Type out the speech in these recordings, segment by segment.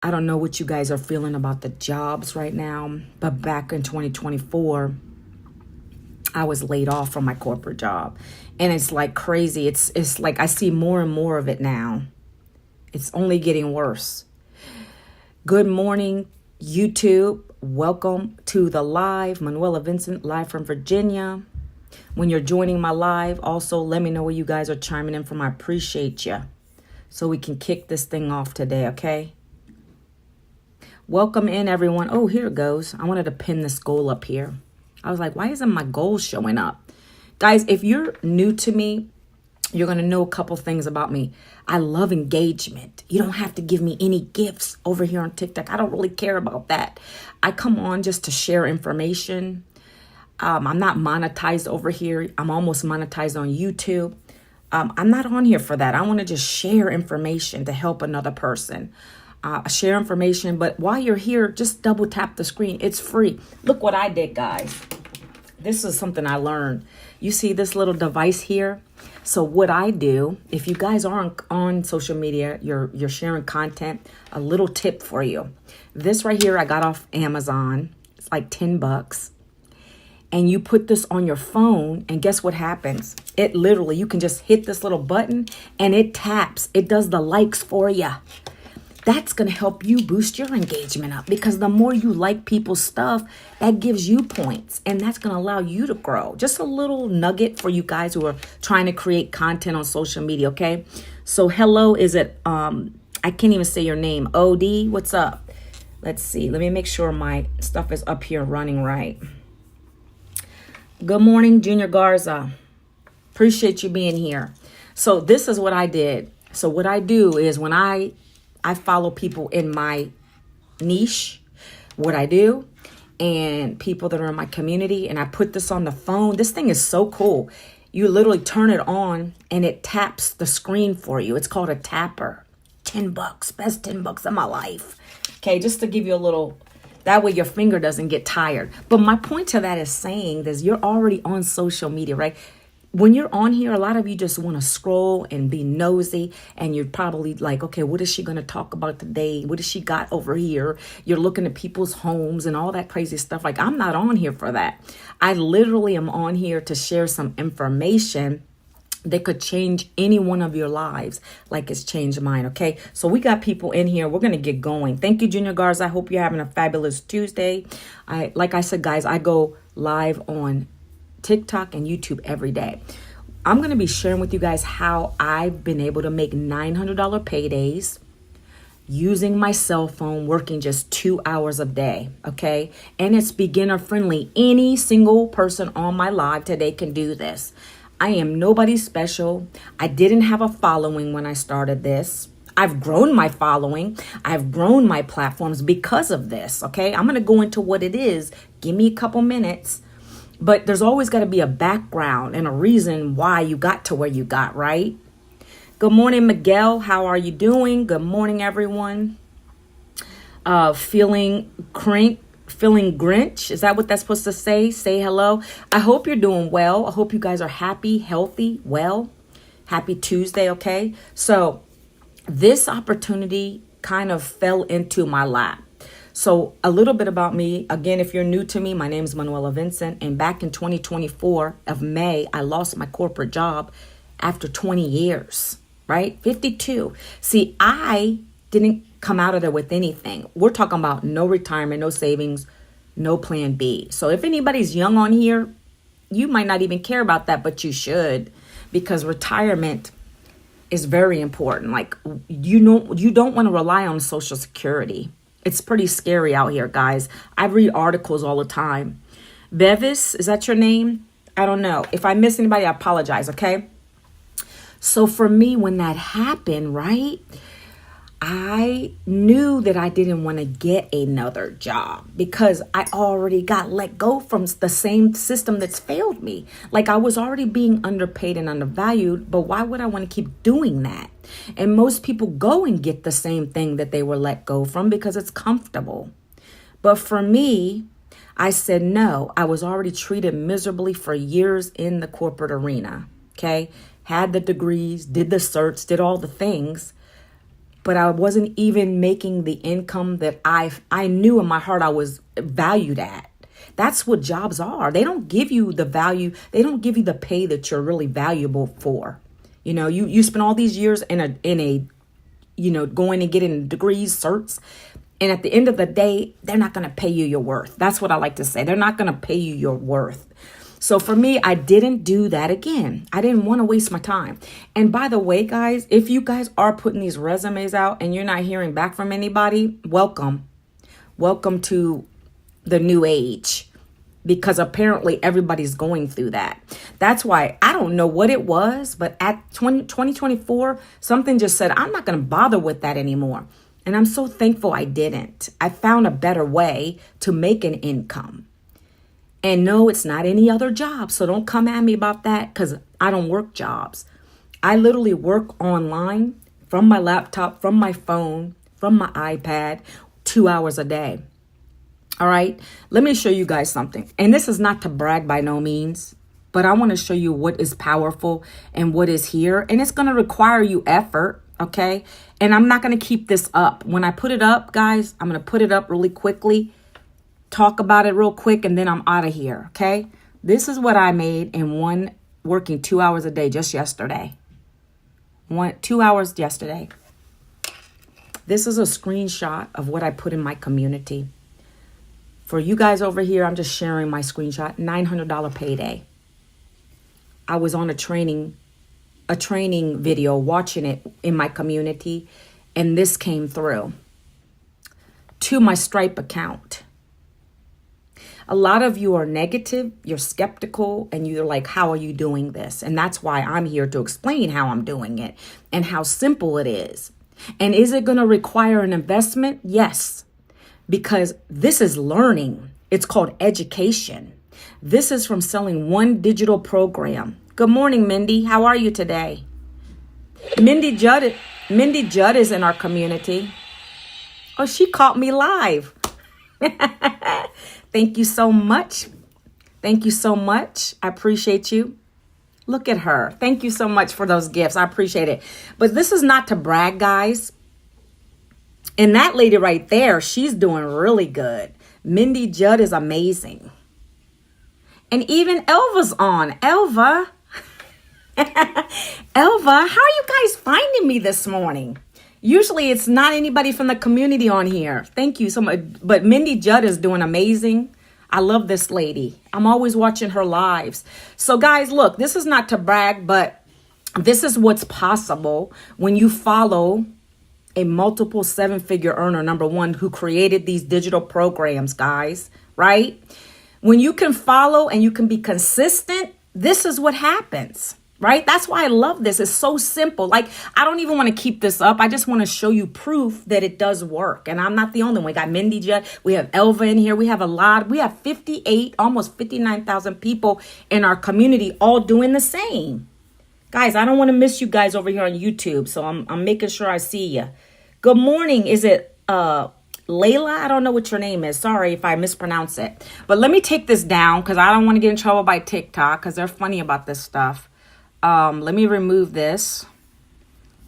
I don't know what you guys are feeling about the jobs right now, but back in 2024, I was laid off from my corporate job. And it's like crazy. It's like I see more and more of it now. It's only getting worse. Good morning, YouTube. Welcome to the live. Manuela Vincent, live from Virginia. When you're joining my live, also let me know where you guys are chiming in from. I appreciate you. So we can kick this thing off today, okay? Welcome in, everyone. Oh, here it goes. I wanted to pin this goal up here. I was like, why isn't my goal showing up? Guys, if you're new to me, you're going to know a couple things about me. I love engagement. You don't have to give me any gifts over here on TikTok. I don't really care about that. I come on just to share information. I'm not monetized over here. I'm almost monetized on YouTube. I'm not on here for that. I want to just share information to help another person. Share information, but while you're here, just double tap the screen. It's free. Look what I did, guys. This is something I learned. You see this little device here? So what I do, if you guys are on social media, you're sharing content, a little tip for you. This right here, I got off Amazon. It's like $10. And you put this on your phone, and guess what happens? It literally, you can just hit this little button and it taps. It does the likes for you. That's going to help you boost your engagement up, because the more you like people's stuff, that gives you points, and that's going to allow you to grow. Just a little nugget for you guys who are trying to create content on social media, okay? So hello, is it, I can't even say your name. OD, what's up? Let's see. Let me make sure my stuff is up here running right. Good morning, Junior Garza. Appreciate you being here. So this is what I did. So what I do is when I follow people in my niche, what I do, and people that are in my community, and I put this on the phone. This thing is so cool. You literally turn it on and it taps the screen for you. It's called a tapper. $10, best $10 of my life. Okay, just to give you a little, that way your finger doesn't get tired. But my point to that is saying this, you're already on social media, right? When you're on here, a lot of you just want to scroll and be nosy, and you're probably like, okay, what is she going to talk about today? What has she got over here? You're looking at people's homes and all that crazy stuff. Like, I'm not on here for that. I literally am on here to share some information that could change any one of your lives like it's changed mine, okay? So we got people in here. We're going to get going. Thank you, Junior Garza. I hope you're having a fabulous Tuesday. Like I said, guys, I go live on TikTok and YouTube every day. I'm going to be sharing with you guys how I've been able to make $900 paydays using my cell phone, working just 2 hours a day. Okay. And it's beginner friendly. Any single person on my live today can do this. I am nobody special. I didn't have a following when I started this. I've grown my following. I've grown my platforms because of this. Okay. I'm going to go into what it is. Give me a couple minutes. But there's always got to be a background and a reason why you got to where you got, right? Good morning, Miguel. How are you doing? Good morning, everyone. Feeling Grinch. Is that what that's supposed to say? Say hello. I hope you're doing well. I hope you guys are happy, healthy, well. Happy Tuesday, okay? So this opportunity kind of fell into my lap. So a little bit about me. Again, if you're new to me, my name is Manuela Vincent. And back in 2024 of May, I lost my corporate job after 20 years, right? 52. See, I didn't come out of there with anything. We're talking about no retirement, no savings, no plan B. So if anybody's young on here, you might not even care about that, but you should, because retirement is very important. Like, you don't want to rely on Social Security. It's pretty scary out here, guys. I read articles all the time. Bevis, is that your name? I don't know. If I miss anybody, I apologize, okay? So for me, when that happened, right, I knew that I didn't want to get another job because I already got let go from the same system that's failed me. Like, I was already being underpaid and undervalued, but why would I want to keep doing that? And most people go and get the same thing that they were let go from because it's comfortable. But for me, I said no. I was already treated miserably for years in the corporate arena, okay? Had the degrees, did the certs, did all the things. but I wasn't even making the income that I knew in my heart I was valued at. That's what jobs are. They don't give you the value. They don't give you the pay that you're really valuable for. You know, you spend all these years in a going and getting degrees, certs. And at the end of the day, they're not going to pay you your worth. That's what I like to say. They're not going to pay you your worth. So for me, I didn't do that again. I didn't want to waste my time. And by the way, guys, if you guys are putting these resumes out and you're not hearing back from anybody, welcome. Welcome to the new age. Because apparently everybody's going through that. That's why I don't know what it was, but at 2024, something just said, I'm not going to bother with that anymore. And I'm so thankful I didn't. I found a better way to make an income. And no, it's not any other job. So don't come at me about that because I don't work jobs. I literally work online from my laptop, from my phone, from my iPad, 2 hours a day. All right, let me show you guys something. And this is not to brag by no means, but I want to show you what is powerful and what is here. And it's going to require you effort, okay? And I'm not going to keep this up. When I put it up, guys, I'm going to put it up really quickly, talk about it real quick, and then I'm out of here, okay? This is what I made in working 2 hours a day just yesterday. 2 hours yesterday. This is a screenshot of what I put in my community. For you guys over here, I'm just sharing my screenshot. $900 payday. I was on a training video, watching it in my community, and this came through to my Stripe account. A lot of you are negative, you're skeptical, and you're like, how are you doing this? And that's why I'm here to explain how I'm doing it and how simple it is. And is it going to require an investment? Yes. Because this is learning. It's called education. This is from selling one digital program. Good morning, Mindy. How are you today? Mindy Judd is in our community. Oh, she caught me live. Thank you so much. Thank you so much. I appreciate you. Look at her. Thank you so much for those gifts. I appreciate it. But this is not to brag, guys. And that lady right there, she's doing really good. Mindy Judd is amazing. And even Elva's on. Elva. Elva, how are you guys finding me this morning? Usually it's not anybody from the community on here. Thank you so much. But Mindy Judd is doing amazing. I love this lady. I'm always watching her lives. So guys, look, this is not to brag, but this is what's possible when you follow a multiple seven-figure earner, number one, who created these digital programs, guys, right? When you can follow and you can be consistent, this is what happens, right? That's why I love this. It's so simple. Like, I don't even want to keep this up. I just want to show you proof that it does work. And I'm not the only one. We got Mindy Judd. We have Elva in here. We have we have 58, almost 59,000 people in our community all doing the same. Guys, I don't want to miss you guys over here on YouTube, so I'm making sure I see you. Good morning. Is it Layla? I don't know what your name is. Sorry if I mispronounce it. But let me take this down because I don't want to get in trouble by TikTok because they're funny about this stuff. Let me remove this.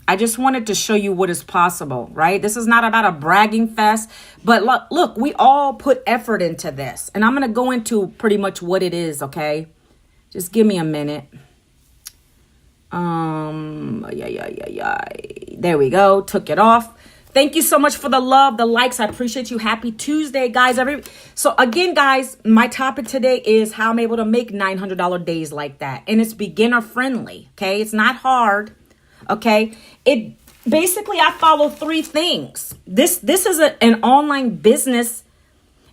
I just wanted to show you what is possible, right? This is not about a bragging fest, but look, we all put effort into this. And I'm going to go into pretty much what it is, okay? Just give me a minute. There we go. Took it off. Thank you so much for the love, the likes. I appreciate you. Happy Tuesday, guys. So again, guys, my topic today is how I'm able to make $900 days like that. And it's beginner friendly. Okay. It's not hard. Okay. It basically, I follow three things. This is an online business,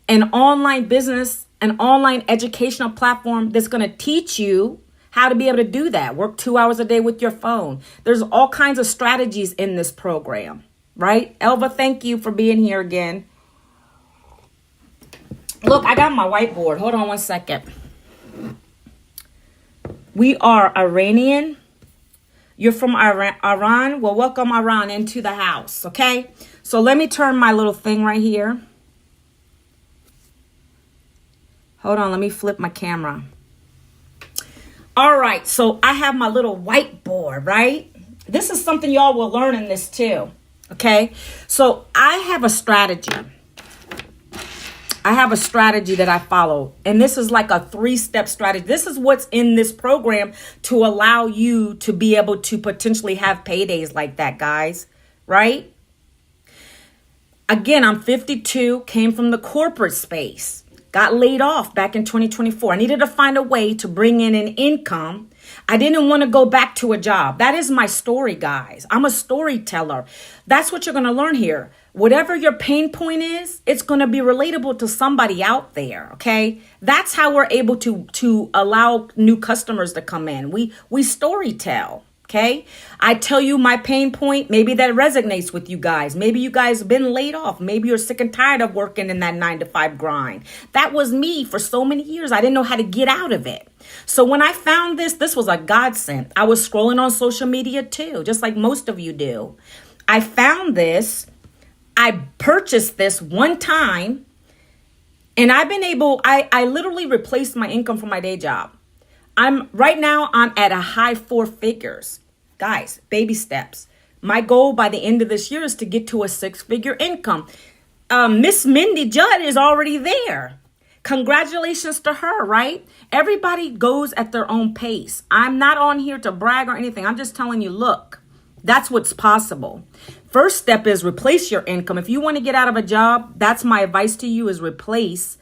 an online educational platform that's going to teach you how to be able to do that. Work 2 hours a day with your phone. There's all kinds of strategies in this program, right? Elva, thank you for being here again. Look, I got my whiteboard. Hold on one second. We are Iranian. You're from Iran? Well, welcome Iran into the house, okay? So let me turn my little thing right here. Hold on, let me flip my camera. All right, so I have my little whiteboard, right? This is something y'all will learn in this too. Okay. So I have a strategy. I have a strategy that I follow, and this is like a 3-step strategy. This is what's in this program to allow you to be able to potentially have paydays like that, guys, right? Again, I'm 52, came from the corporate space, got laid off back in 2024. I needed to find a way to bring in an income. I didn't want to go back to a job. That is my story, guys. I'm a storyteller. That's what you're going to learn here. Whatever your pain point is, it's going to be relatable to somebody out there, okay? That's how we're able to allow new customers to come in. We story tell, okay? I tell you my pain point, maybe that resonates with you guys. Maybe you guys have been laid off. Maybe you're sick and tired of working in that 9-to-5 grind. That was me for so many years. I didn't know how to get out of it. So when I found this was a godsend. I was scrolling on social media too, just like most of you do. I found this. I purchased this one time, and I've been able, I literally replaced my income from my day job. Right now, I'm at a high 4 figures. Guys, baby steps. My goal by the end of this year is to get to a 6-figure income. Miss Mindy Judd is already there. Congratulations to her, right? Everybody goes at their own pace. I'm not on here to brag or anything. I'm just telling you, look, that's what's possible. First step is replace your income. If you want to get out of a job, that's my advice to you is replace.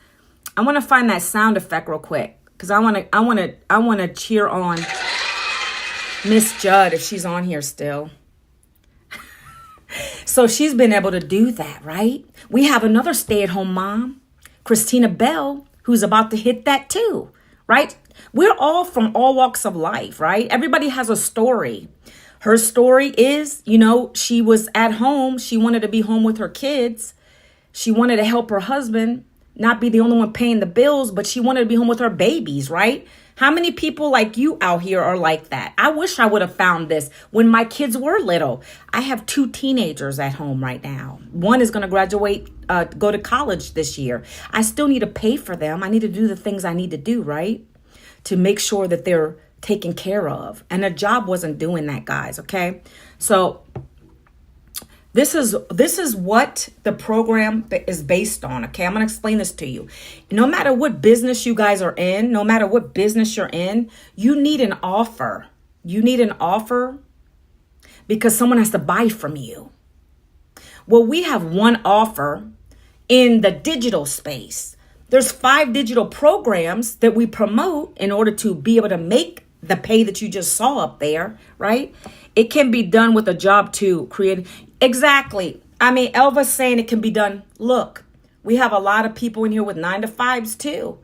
I want to find that sound effect real quick because I want to cheer on Miss Judd if she's on here still. So she's been able to do that, right? We have another stay-at-home mom, Christina Bell, who's about to hit that too, right? We're all from all walks of life, right? Everybody has a story. Her story is, she was at home. She wanted to be home with her kids. She wanted to help her husband, not be the only one paying the bills, but she wanted to be home with her babies, right? How many people like you out here are like that? I wish I would have found this when my kids were little. I have 2 teenagers at home right now. One is going to graduate, go to college this year. I still need to pay for them. I need to do the things I need to do, right? To make sure that they're taken care of. And a job wasn't doing that, guys. Okay. So this is what the program is based on. Okay. I'm going to explain this to you. No matter what business you guys are in, no matter what business you're in, you need an offer. You need an offer because someone has to buy from you. Well, we have one offer in the digital space. There's 5 digital programs that we promote in order to be able to make the pay that you just saw up there, right? It can be done with a job to create. Exactly. I mean, Elva's saying it can be done. Look, we have a lot of people in here with 9-to-5s too,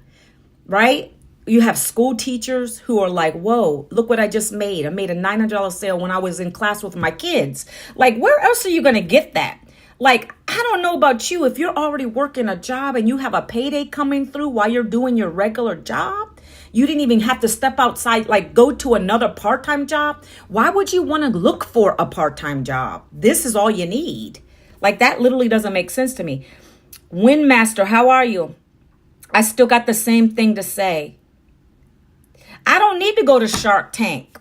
right? You have school teachers who are like, whoa, look what I just made. I made a $900 sale when I was in class with my kids. Like, where else are you going to get that? Like, I don't know about you. If you're already working a job and you have a payday coming through while you're doing your regular job, you didn't even have to step outside, like go to another part-time job. Why would you want to look for a part-time job? This is all you need. Like, that literally doesn't make sense to me. Windmaster, how are you? I still got the same thing to say. I don't need to go to Shark Tank.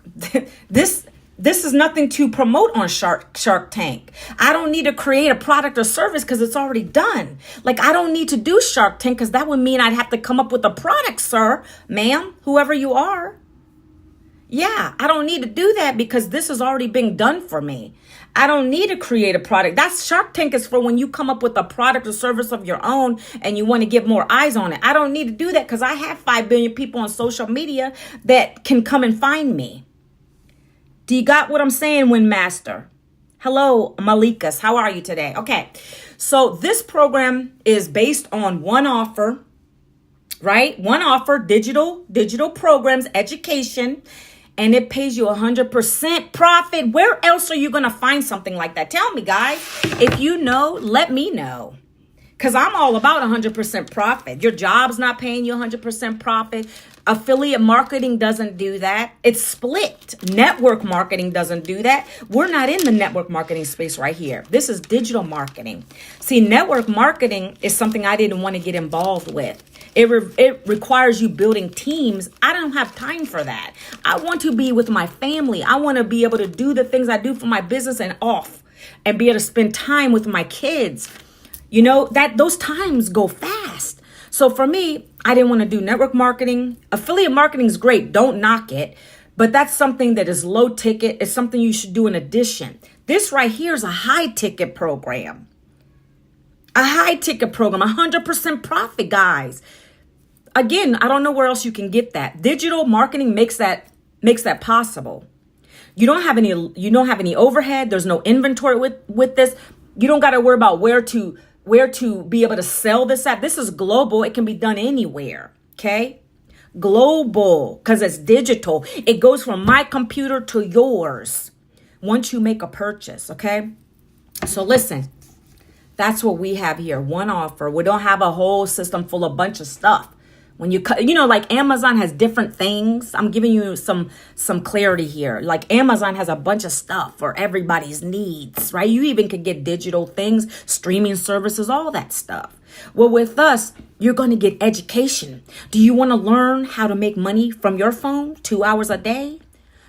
This is nothing to promote on Shark Tank. I don't need to create a product or service because it's already done. Like, I don't need to do Shark Tank because that would mean I'd have to come up with a product, sir, ma'am, whoever you are. Yeah, I don't need to do that because this is already being done for me. I don't need to create a product. That's Shark Tank is for when you come up with a product or service of your own and you want to get more eyes on it. I don't need to do that because I have 5 billion people on social media that can come and find me. Do you got what I'm saying, Windmaster? Hello, Malikas. How are you today? Okay. So this program is based on one offer, right? One offer, digital programs, education, and it pays you 100% profit. Where else are you going to find something like that? Tell me, guys. If you know, let me know. Because I'm all about 100% profit. Your job's not paying you 100% profit. Affiliate marketing doesn't do that. It's split. Network marketing doesn't do that. We're not in the network marketing space right here. This is digital marketing. See, network marketing is something I didn't want to get involved with. It requires you building teams. I don't have time for that. I want to be with my family. I want to be able to do the things I do for my business and off. and be able to spend time with my kids. You know, that those times go fast. So for me, I didn't want to do network marketing. Affiliate marketing is great. Don't knock it. But that's something that is low ticket. It's something you should do in addition. This right here is a high ticket program. A high ticket program, 100% profit, guys. Again, I don't know where else you can get that. Digital marketing makes that possible. You don't have any overhead. There's no inventory with this. You don't got to worry about where to be able to sell this at. This is global. It can be done anywhere. Okay? Global, because it's digital. It goes from my computer to yours once you make a purchase. Okay? So listen, that's what we have here. One offer. We don't have a whole system full of bunch of stuff. When like Amazon has different things. I'm giving you some clarity here. Like Amazon has a bunch of stuff for everybody's needs, right? You even could get digital things, streaming services, all that stuff. Well, with us, you're going to get education. Do you want to learn how to make money from your phone 2 hours a day?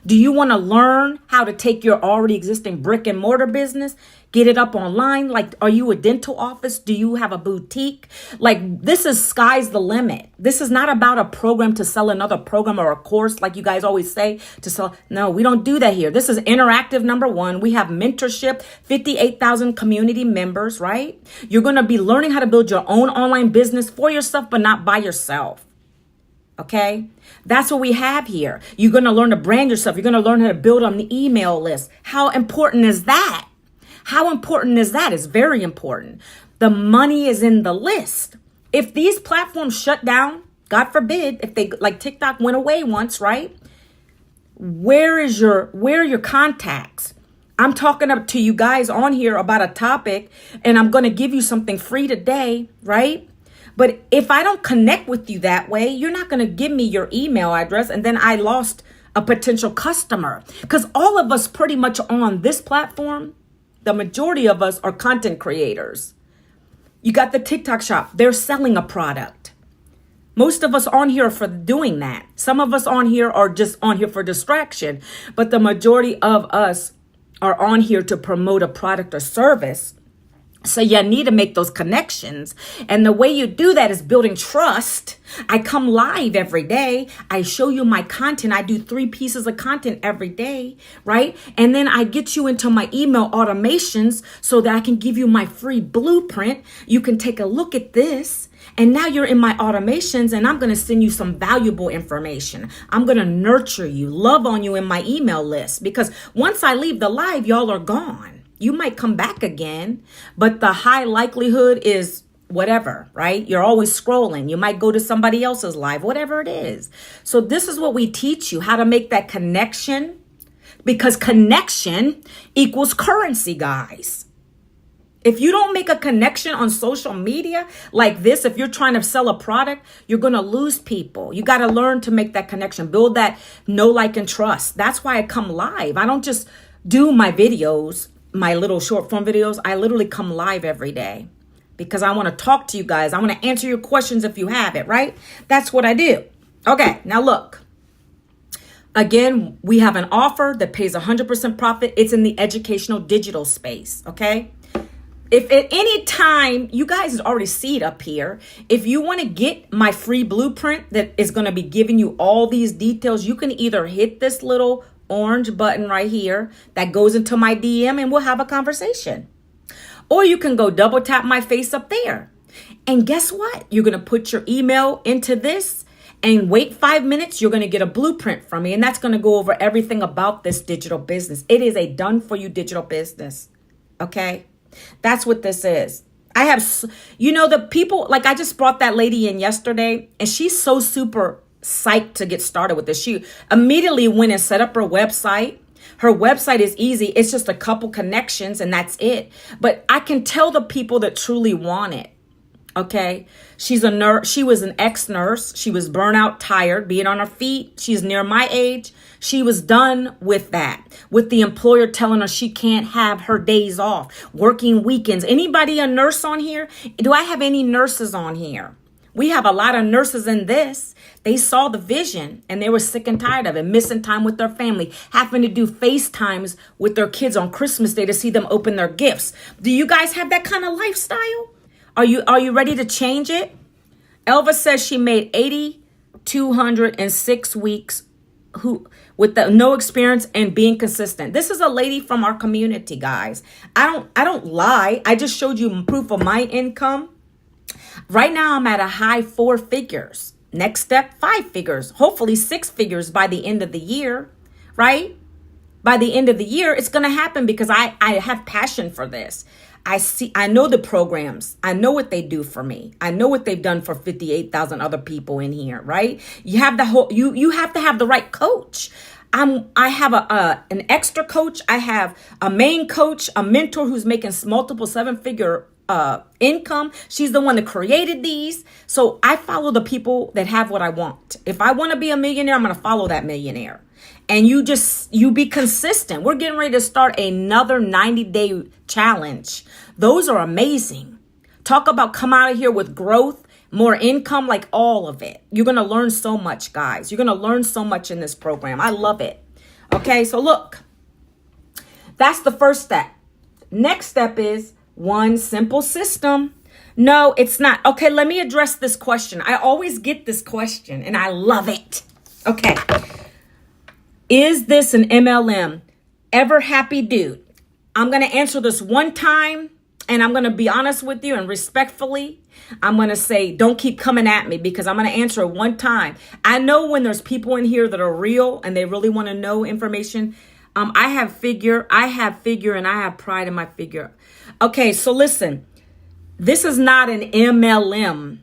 Do you want to learn how to take your already existing brick and mortar business, get it up online? Like, are you a dental office? Do you have a boutique? Like, this is sky's the limit. This is not about a program to sell another program or a course, like you guys always say, to sell. No, we don't do that here. This is interactive, number one. We have mentorship, 58,000 community members, right? You're going to be learning how to build your own online business for yourself, but not by yourself. Okay, that's what we have here. You're going to learn to brand yourself. You're going to learn how to build on the email list. How important is that? How important is that? It's very important. The money is in the list. If these platforms shut down, God forbid, if they like TikTok went away once, right? Where are your contacts? I'm talking up to you guys on here about a topic, and I'm going to give you something free today, right? But if I don't connect with you that way, you're not going to give me your email address. And then I lost a potential customer, because all of us pretty much on this platform, the majority of us are content creators. You got the TikTok shop. They're selling a product. Most of us on here are for doing that. Some of us on here are just on here for distraction. But the majority of us are on here to promote a product or service. So you need to make those connections. And the way you do that is building trust. I come live every day. I show you my content. I do 3 pieces of content every day, right? And then I get you into my email automations so that I can give you my free blueprint. You can take a look at this. And now you're in my automations, and I'm going to send you some valuable information. I'm going to nurture you, love on you in my email list, because once I leave the live, y'all are gone. You might come back again, but the high likelihood is whatever, right? You're always scrolling. You might go to somebody else's live, whatever it is. So this is what we teach you, how to make that connection, because connection equals currency, guys. If you don't make a connection on social media like this, if you're trying to sell a product, you're going to lose people. You got to learn to make that connection, build that know, like, and trust. That's why I come live. I don't just do my videos, my little short form videos. I literally come live every day because I want to talk to you guys. I want to answer your questions if you have it, right? That's what I do. Okay, now look. Again, we have an offer that pays 100% profit. It's in the educational digital space, okay? If at any time, you guys already see it up here. If you want to get my free blueprint that is going to be giving you all these details, you can either hit this little orange button right here that goes into my DM and we'll have a conversation. Or you can go double tap my face up there. And guess what? You're going to put your email into this and wait 5 minutes. You're going to get a blueprint from me. And that's going to go over everything about this digital business. It is a done for you digital business. Okay? That's what this is. I have, the people, like I just brought that lady in yesterday, and she's so super psyched to get started with this. She immediately went and set up her website. Her website is easy. It's just a couple connections and that's it. But I can tell the people that truly want it. Okay. She's a nurse. She was an ex-nurse. She was burnout, tired, being on her feet. She's near my age. She was done with that, with the employer telling her she can't have her days off, working weekends. Anybody a nurse on here? Do I have any nurses on here? We have a lot of nurses in this. They saw the vision and they were sick and tired of it, missing time with their family, having to do FaceTimes with their kids on Christmas Day to see them open their gifts. Do you guys have that kind of lifestyle? Are you ready to change it? Elva says she made 8,206 weeks with no experience and being consistent. This is a lady from our community, guys. I don't lie. I just showed you proof of my income. Right now, I'm at a high 4 figures. Next step, 5 figures. Hopefully 6 figures by the end of the year, right? By the end of the year, it's going to happen because I have passion for this. I know the programs. I know what they do for me. I know what they've done for 58,000 other people in here, right? You have you have to have the right coach. I have an extra coach. I have a main coach, a mentor who's making multiple 7-figure income. She's the one that created these. So I follow the people that have what I want. If I want to be a millionaire, I'm going to follow that millionaire. And you be consistent. We're getting ready to start another 90-day challenge. Those are amazing. Talk about come out of here with growth, more income, like all of it. You're going to learn so much, guys. You're going to learn so much in this program. I love it. Okay, so look, that's the first step. Next step is one simple system. No, it's not. Okay, let me address this question. I always get this question and I love it. Okay. Is this an MLM? Ever happy dude? I'm going to answer this one time and I'm going to be honest with you and respectfully. I'm going to say, don't keep coming at me because I'm going to answer it one time. I know when there's people in here that are real and they really want to know information. I have figure, and I have pride in my figure. Okay, so listen, this is not an MLM.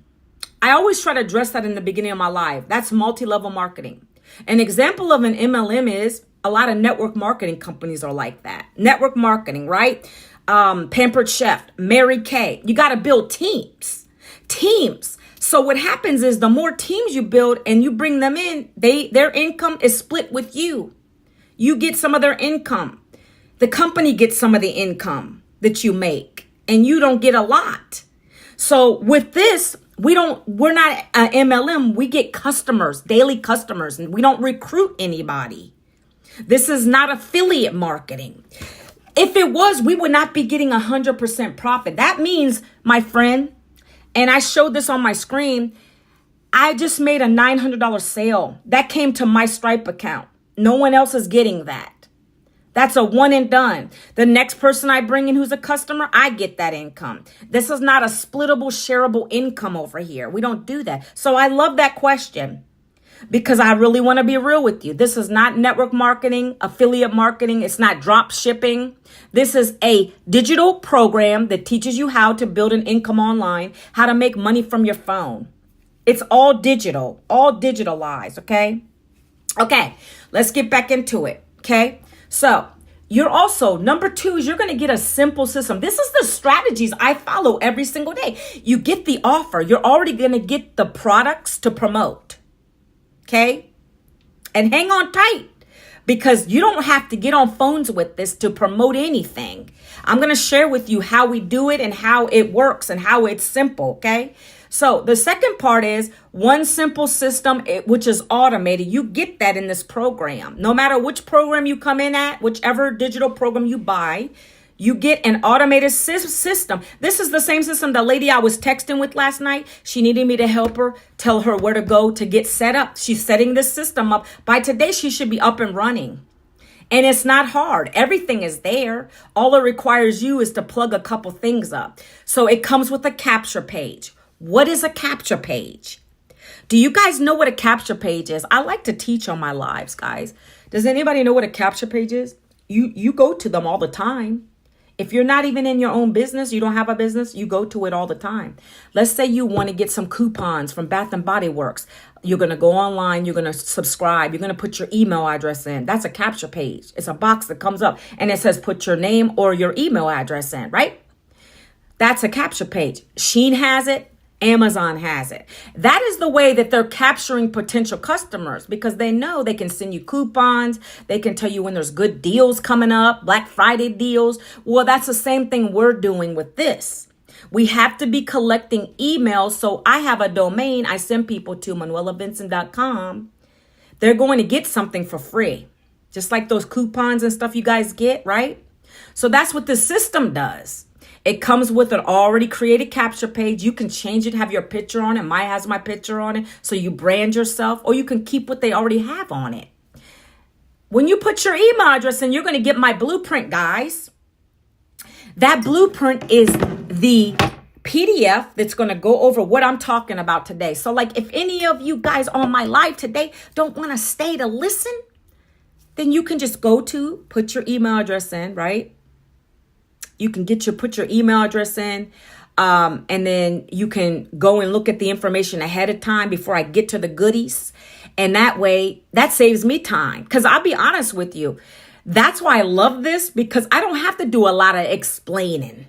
I always try to address that in the beginning of my life. That's multi-level marketing. An example of an MLM is a lot of network marketing companies are like that. Network marketing, right? Pampered Chef, Mary Kay. You got to build teams. So what happens is the more teams you build and you bring them in, their income is split with you. You get some of their income. The company gets some of the income that you make and you don't get a lot. So with this, we're not an MLM. We get customers, daily customers, and we don't recruit anybody. This is not affiliate marketing. If it was, we would not be getting 100% profit. That means, my friend, and I showed this on my screen, I just made a $900 sale. That came to my Stripe account. No one else is getting that. That's a one and done. The next person I bring in who's a customer, I get that income. This is not a splittable, shareable income over here. We don't do that. So I love that question because I really want to be real with you. This is not network marketing, affiliate marketing. It's not drop shipping. This is a digital program that teaches you how to build an income online, how to make money from your phone. It's all digital, all digitalized. Okay. Okay. Let's get back into it. Okay. So you're also, number 2 is you're going to get a simple system. This is the strategies I follow every single day. You get the offer. You're already going to get the products to promote. Okay. And hang on tight because you don't have to get on phones with this to promote anything. I'm going to share with you how we do it and how it works and how it's simple. Okay. So the second part is one simple system, which is automated. You get that in this program. No matter which program you come in at, whichever digital program you buy, you get an automated system. This is the same system the lady I was texting with last night. She needed me to help her, tell her where to go to get set up. She's setting this system up. By today, she should be up and running. And it's not hard. Everything is there. All it requires you is to plug a couple things up. So it comes with a capture page. What is a capture page? Do you guys know what a capture page is? I like to teach on my lives, guys. Does anybody know what a capture page is? You go to them all the time. If you're not even in your own business, you don't have a business, you go to it all the time. Let's say you want to get some coupons from Bath and Body Works. You're going to go online. You're going to subscribe. You're going to put your email address in. That's a capture page. It's a box that comes up and it says put your name or your email address in, right? That's a capture page. Shein has it. Amazon has it. That is the way that they're capturing potential customers because they know they can send you coupons. They can tell you when there's good deals coming up, Black Friday deals. Well, that's the same thing we're doing with this. We have to be collecting emails. So I have a domain I send people to, manuelavincent.com. They're going to get something for free, just like those coupons and stuff you guys get, right? So that's what the system does. It comes with an already created capture page. You can change it, have your picture on it. Mine has my picture on it. So you brand yourself, or you can keep what they already have on it. When you put your email address in, you're going to get my blueprint, guys. That blueprint is the PDF that's going to go over what I'm talking about today. So like if any of you guys on my live today don't want to stay to listen, then you can just put your email address in, right? You can put your email address in, and then you can go and look at the information ahead of time before I get to the goodies. And that way, that saves me time. Because I'll be honest with you, that's why I love this, because I don't have to do a lot of explaining.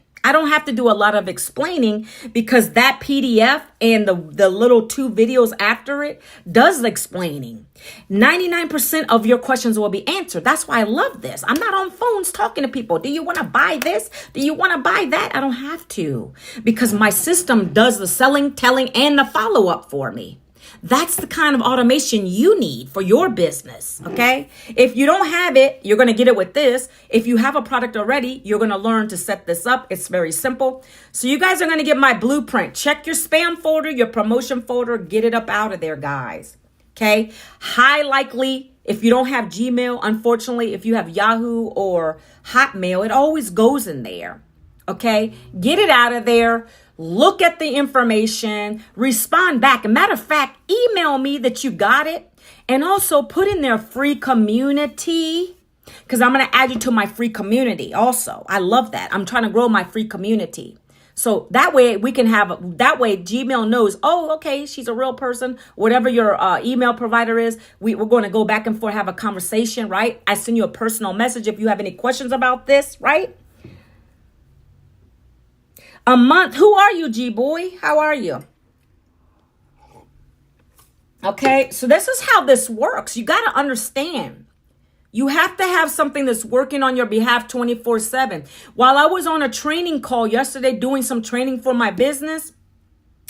Because that PDF and the little 2 videos after it does the explaining. 99% of your questions will be answered. That's why I love this. I'm not on phones talking to people. Do you want to buy this? Do you want to buy that? I don't have to, because my system does the selling, telling, and the follow-up for me. That's the kind of automation you need for your business, okay? If you don't have it, you're going to get it with this. If you have a product already, you're going to learn to set this up. It's very simple. So you guys are going to get my blueprint. Check your spam folder, your promotion folder. Get it up out of there, guys, okay? High likely, if you don't have Gmail, unfortunately, if you have Yahoo or Hotmail, it always goes in there, okay? Get it out of there. Look at the information, respond back. As a matter of fact, email me that you got it, and also put in their free community, because I'm going to add you to my free community also. I love that. I'm trying to grow my free community. So that way Gmail knows, oh, okay, she's a real person. Whatever your email provider is, we're going to go back and forth, have a conversation, right? I send you a personal message if you have any questions about this, right? A month. Who are you, G-Boy? How are you? Okay, so this is how this works. You got to understand. You have to have something that's working on your behalf 24/7. While I was on a training call yesterday doing some training for my business,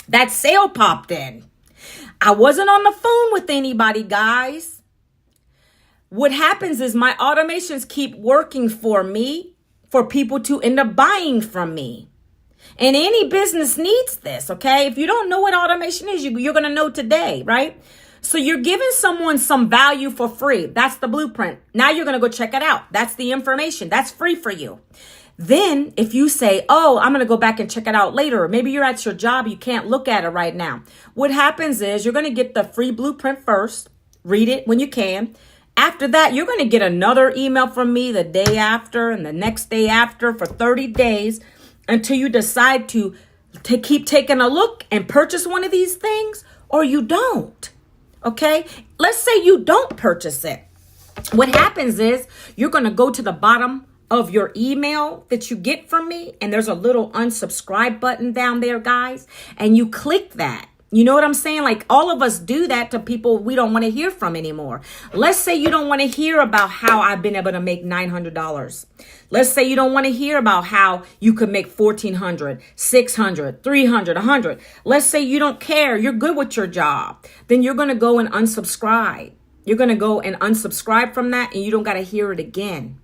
that sale popped in. I wasn't on the phone with anybody, guys. What happens is my automations keep working for me, for people to end up buying from me. And any business needs this, okay? If you don't know what automation is, you're going to know today, right? So you're giving someone some value for free. That's the blueprint. Now you're going to go check it out. That's the information. That's free for you. Then if you say, oh, I'm going to go back and check it out later. Maybe you're at your job. You can't look at it right now. What happens is you're going to get the free blueprint first. Read it when you can. After that, you're going to get another email from me the day after and the next day after for 30 days. Until you decide to keep taking a look and purchase one of these things, or you don't, okay? Let's say you don't purchase it. What happens is you're going to go to the bottom of your email that you get from me, and there's a little unsubscribe button down there, guys, and you click that. You know what I'm saying? Like all of us do that to people we don't want to hear from anymore. Let's say you don't want to hear about how I've been able to make $900. Let's say you don't want to hear about how you could make $1,400, $600, $300, $100. Let's say you don't care. You're good with your job. Then you're going to go and unsubscribe. You're going to go and unsubscribe from that, and you don't got to hear it again.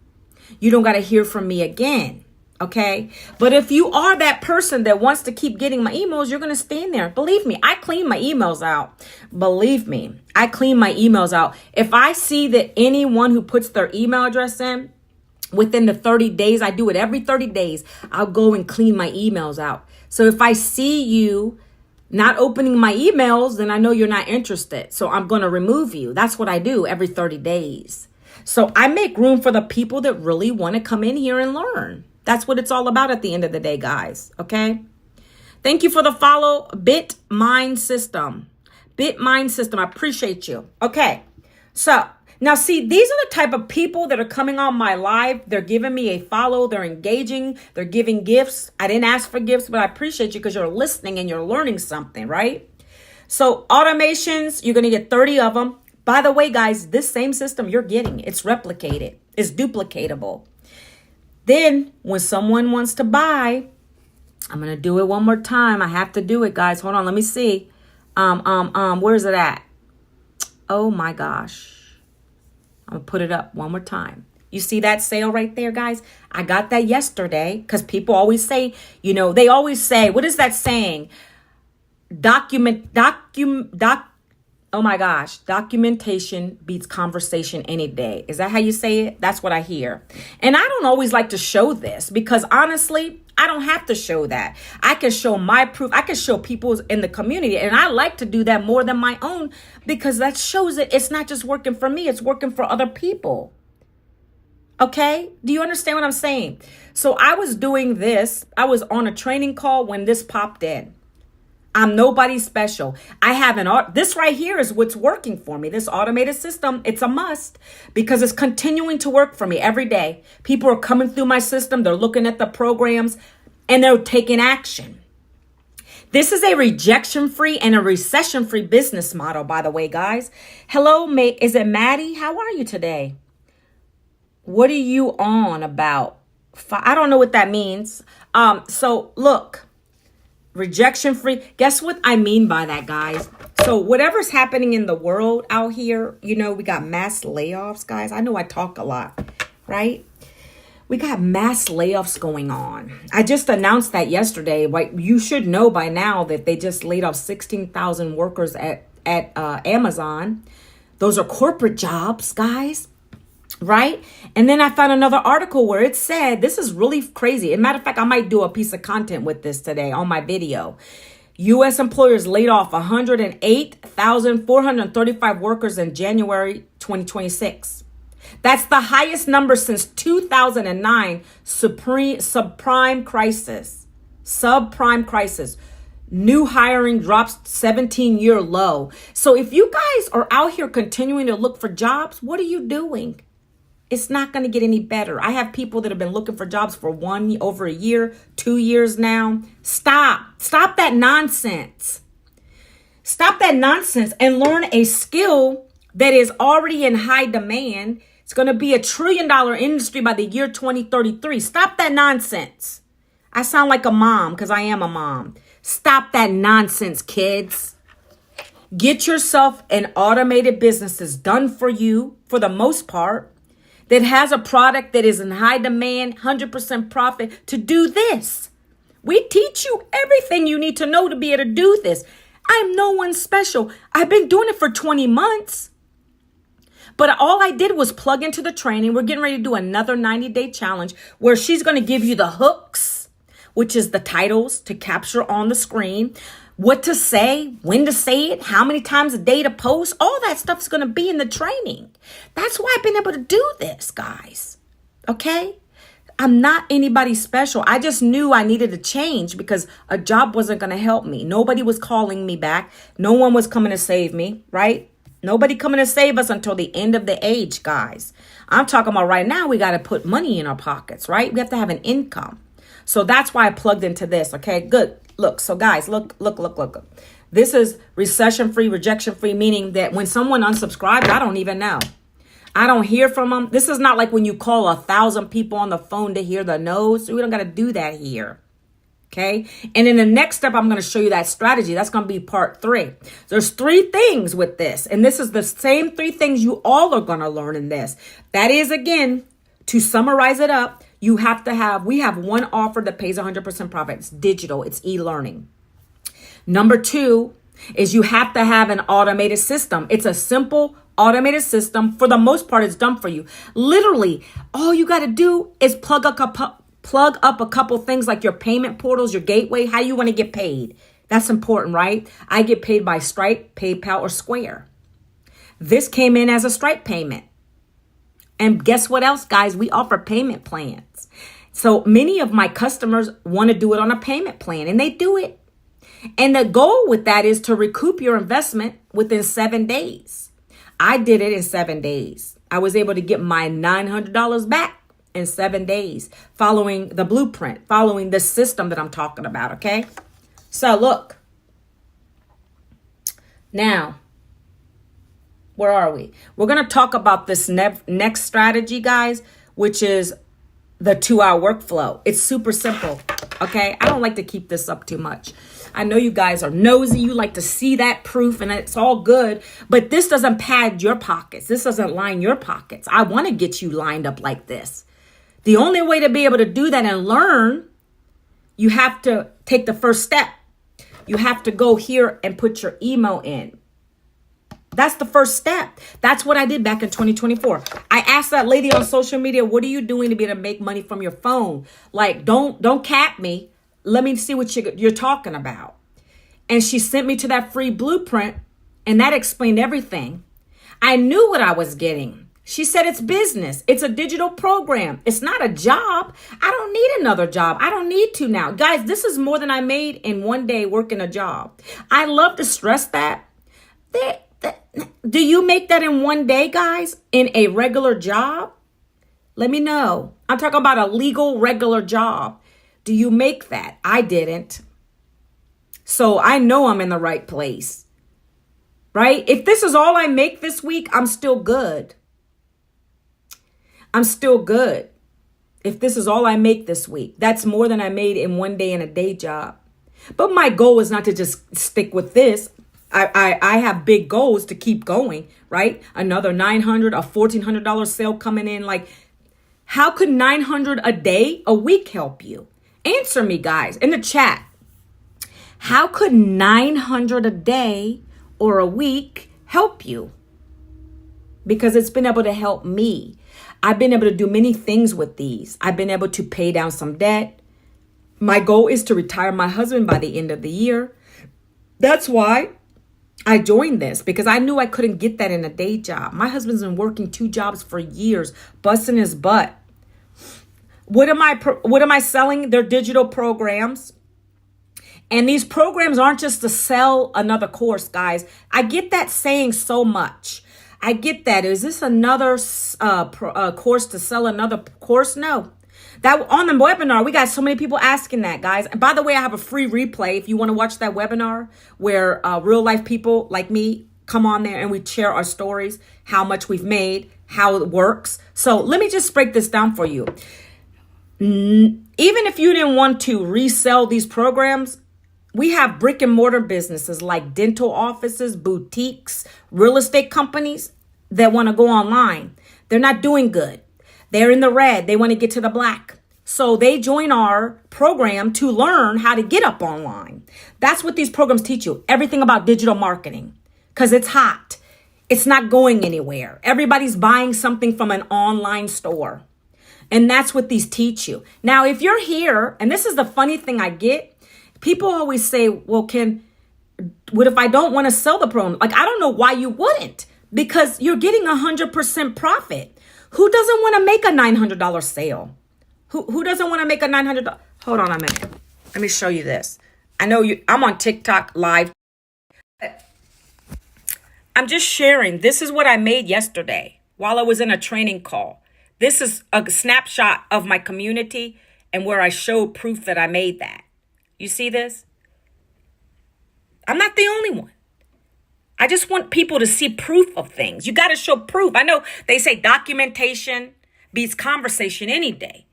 You don't got to hear from me again. Okay. But if you are that person that wants to keep getting my emails, you're going to stay in there. Believe me, I clean my emails out. Believe me, I clean my emails out. If I see that anyone who puts their email address in within the 30 days, I do it every 30 days. I'll go and clean my emails out. So if I see you not opening my emails, then I know you're not interested. So I'm going to remove you. That's what I do every 30 days. So I make room for the people that really want to come in here and learn. That's what it's all about at the end of the day, guys. Okay. Thank you for the follow. Mind System. Mind System. I appreciate you. Okay. So now see, these are the type of people that are coming on my live. They're giving me a follow. They're engaging. They're giving gifts. I didn't ask for gifts, but I appreciate you because you're listening and you're learning something, right? So automations, you're going to get 30 of them. By the way, guys, this same system you're getting, it's replicated. It's duplicatable. Then when someone wants to buy, I'm going to do it one more time. I have to do it, guys. Hold on. Let me see. Where's it at? Oh my gosh. I'm going to put it up one more time. You see that sale right there, guys? I got that yesterday because people always say, they always say, what is that saying? Oh my gosh. Documentation beats conversation any day. Is that how you say it? That's what I hear. And I don't always like to show this because honestly, I don't have to show that. I can show my proof. I can show people in the community. And I like to do that more than my own because that shows that it's not just working for me. It's working for other people. Okay? Do you understand what I'm saying? So I was doing this. I was on a training call when this popped in. I'm nobody special. I have this right here is what's working for me. This automated system, it's a must because it's continuing to work for me every day. People are coming through my system. They're looking at the programs and they're taking action. This is a rejection-free and a recession-free business model, by the way, guys. Hello, mate. Is it Maddie? How are you today? What are you on about? I don't know what that means. So look. Rejection free. Guess what I mean by that, guys? So whatever's happening in the world out here, we got mass layoffs, guys. I know I talk a lot, right? We got mass layoffs going on. I just announced that yesterday. Right? You should know by now that they just laid off 16,000 workers at Amazon. Those are corporate jobs, guys. Right? And then I found another article where it said, this is really crazy. As a matter of fact, I might do a piece of content with this today on my video. U.S. employers laid off 108,435 workers in January 2026. That's the highest number since 2009 subprime crisis. New hiring drops 17-year low. So if you guys are out here continuing to look for jobs, what are you doing? It's not going to get any better. I have people that have been looking for jobs for over a year, 2 years now. Stop that nonsense. Stop that nonsense and learn a skill that is already in high demand. It's going to be $1 trillion industry by the year 2033. Stop that nonsense. I sound like a mom because I am a mom. Stop that nonsense, kids. Get yourself an automated business that's done for you for the most part, that has a product that is in high demand, 100% profit to do this. We teach you everything you need to know to be able to do this. I'm no one special. I've been doing it for 20 months. But all I did was plug into the training. We're getting ready to do another 90-day challenge where she's going to give you the hooks, which is the titles to capture on the screen, what to say, when to say it, how many times a day to post. All that stuff is going to be in the training. That's why I've been able to do this, guys. Okay? I'm not anybody special. I just knew I needed to change because a job wasn't going to help me. Nobody was calling me back. No one was coming to save me, right? Nobody coming to save us until the end of the age, guys. I'm talking about right now, we got to put money in our pockets, right? We have to have an income. So that's why I plugged into this, okay? Good. Look, so guys, look. This is recession-free, rejection-free, meaning that when someone unsubscribes, I don't even know. I don't hear from them. This is not like when you call 1,000 people on the phone to hear the no's. We don't got to do that here. Okay. And in the next step, I'm going to show you that strategy. That's going to be part 3. There's 3 things with this. And this is the same 3 things you all are going to learn in this. That is, again, to summarize it up, we have one offer that pays 100% profit. It's digital. It's e-learning. Number 2 is you have to have an automated system. It's a simple automated system. For the most part, it's done for you. Literally, all you got to do is plug up a couple things like your payment portals, your gateway, how you want to get paid. That's important, right? I get paid by Stripe, PayPal, or Square. This came in as a Stripe payment. And guess what else, guys? We offer payment plans. So many of my customers want to do it on a payment plan, and they do it. And the goal with that is to recoup your investment within 7 days. I did it in 7 days. I was able to get my $900 back in 7 days, following the blueprint, following the system that I'm talking about, okay? So look. Now, where are we? We're going to talk about this next strategy, guys, which is the 2-hour workflow. It's super simple. Okay, I don't like to keep this up too much. I know you guys are nosy. You like to see that proof, and it's all good. But this doesn't pad your pockets. This doesn't line your pockets. I want to get you lined up like this. The only way to be able to do that and learn, you have to take the first step. You have to go here and put your email in. That's the first step. That's what I did back in 2024. I asked that lady on social media, what are you doing to be able to make money from your phone? Like, don't cap me. Let me see what you're talking about. And she sent me to that free blueprint, and that explained everything. I knew what I was getting. She said it's business. It's a digital program. It's not a job. I don't need another job. I don't need to now. Guys, this is more than I made in one day working a job. I love to stress that. Do you make that in one day, guys, in a regular job? Let me know. I'm talking about a legal, regular job. Do you make that? I didn't. So I know I'm in the right place, right? If this is all I make this week, I'm still good. I'm still good. If this is all I make this week, that's more than I made in one day in a day job. But my goal is not to just stick with this. I have big goals to keep going, right? Another $900, a $1,400 sale coming in. Like, how could $900 a day, a week help you? Answer me, guys, in the chat. How could $900 a day or a week help you? Because it's been able to help me. I've been able to do many things with these. I've been able to pay down some debt. My goal is to retire my husband by the end of the year. That's why I joined this, because I knew I couldn't get that in a day job. My husband's been working 2 jobs for years, busting his butt. What am I selling? They're digital programs. And these programs aren't just to sell another course, guys. I get that saying so much. I get that. Is this another course to sell another course? No. That on the webinar, we got so many people asking that, guys. And by the way, I have a free replay if you want to watch that webinar where real life people like me come on there and we share our stories, how much we've made, how it works. So let me just break this down for you. Even if you didn't want to resell these programs, we have brick and mortar businesses like dental offices, boutiques, real estate companies that want to go online. They're not doing good. They're in the red. They want to get to the black. So they join our program to learn how to get up online. That's what these programs teach you. Everything about digital marketing, because it's hot. It's not going anywhere. Everybody's buying something from an online store. And that's what these teach you. Now, if you're here, and this is the funny thing I get, people always say, well, what if I don't want to sell the program? Like, I don't know why you wouldn't, because you're getting 100% profit. Who doesn't want to make a $900 sale? Who doesn't want to make a $900? Hold on a minute. Let me show you this. I know I'm on TikTok live. I'm just sharing. This is what I made yesterday while I was in a training call. This is a snapshot of my community and where I showed proof that I made that. You see this? I'm not the only one. I just want people to see proof of things. You got to show proof. I know they say documentation beats conversation any day.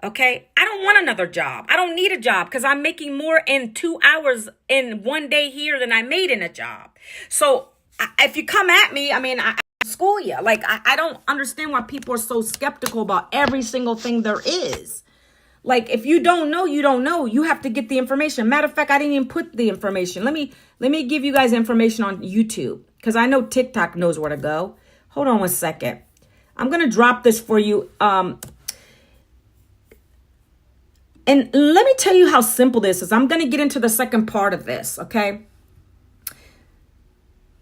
Okay? I don't want another job. I don't need a job because I'm making more in 2 hours in one day here than I made in a job. So if you come at me, I school you. Like, I don't understand why people are so skeptical about every single thing there is. Like, if you don't know, you don't know. You have to get the information. Matter of fact, I didn't even put the information. Let me give you guys information on YouTube, because I know TikTok knows where to go. Hold on 1 second. I'm going to drop this for you. And let me tell you how simple this is. I'm going to get into the second part of this, okay?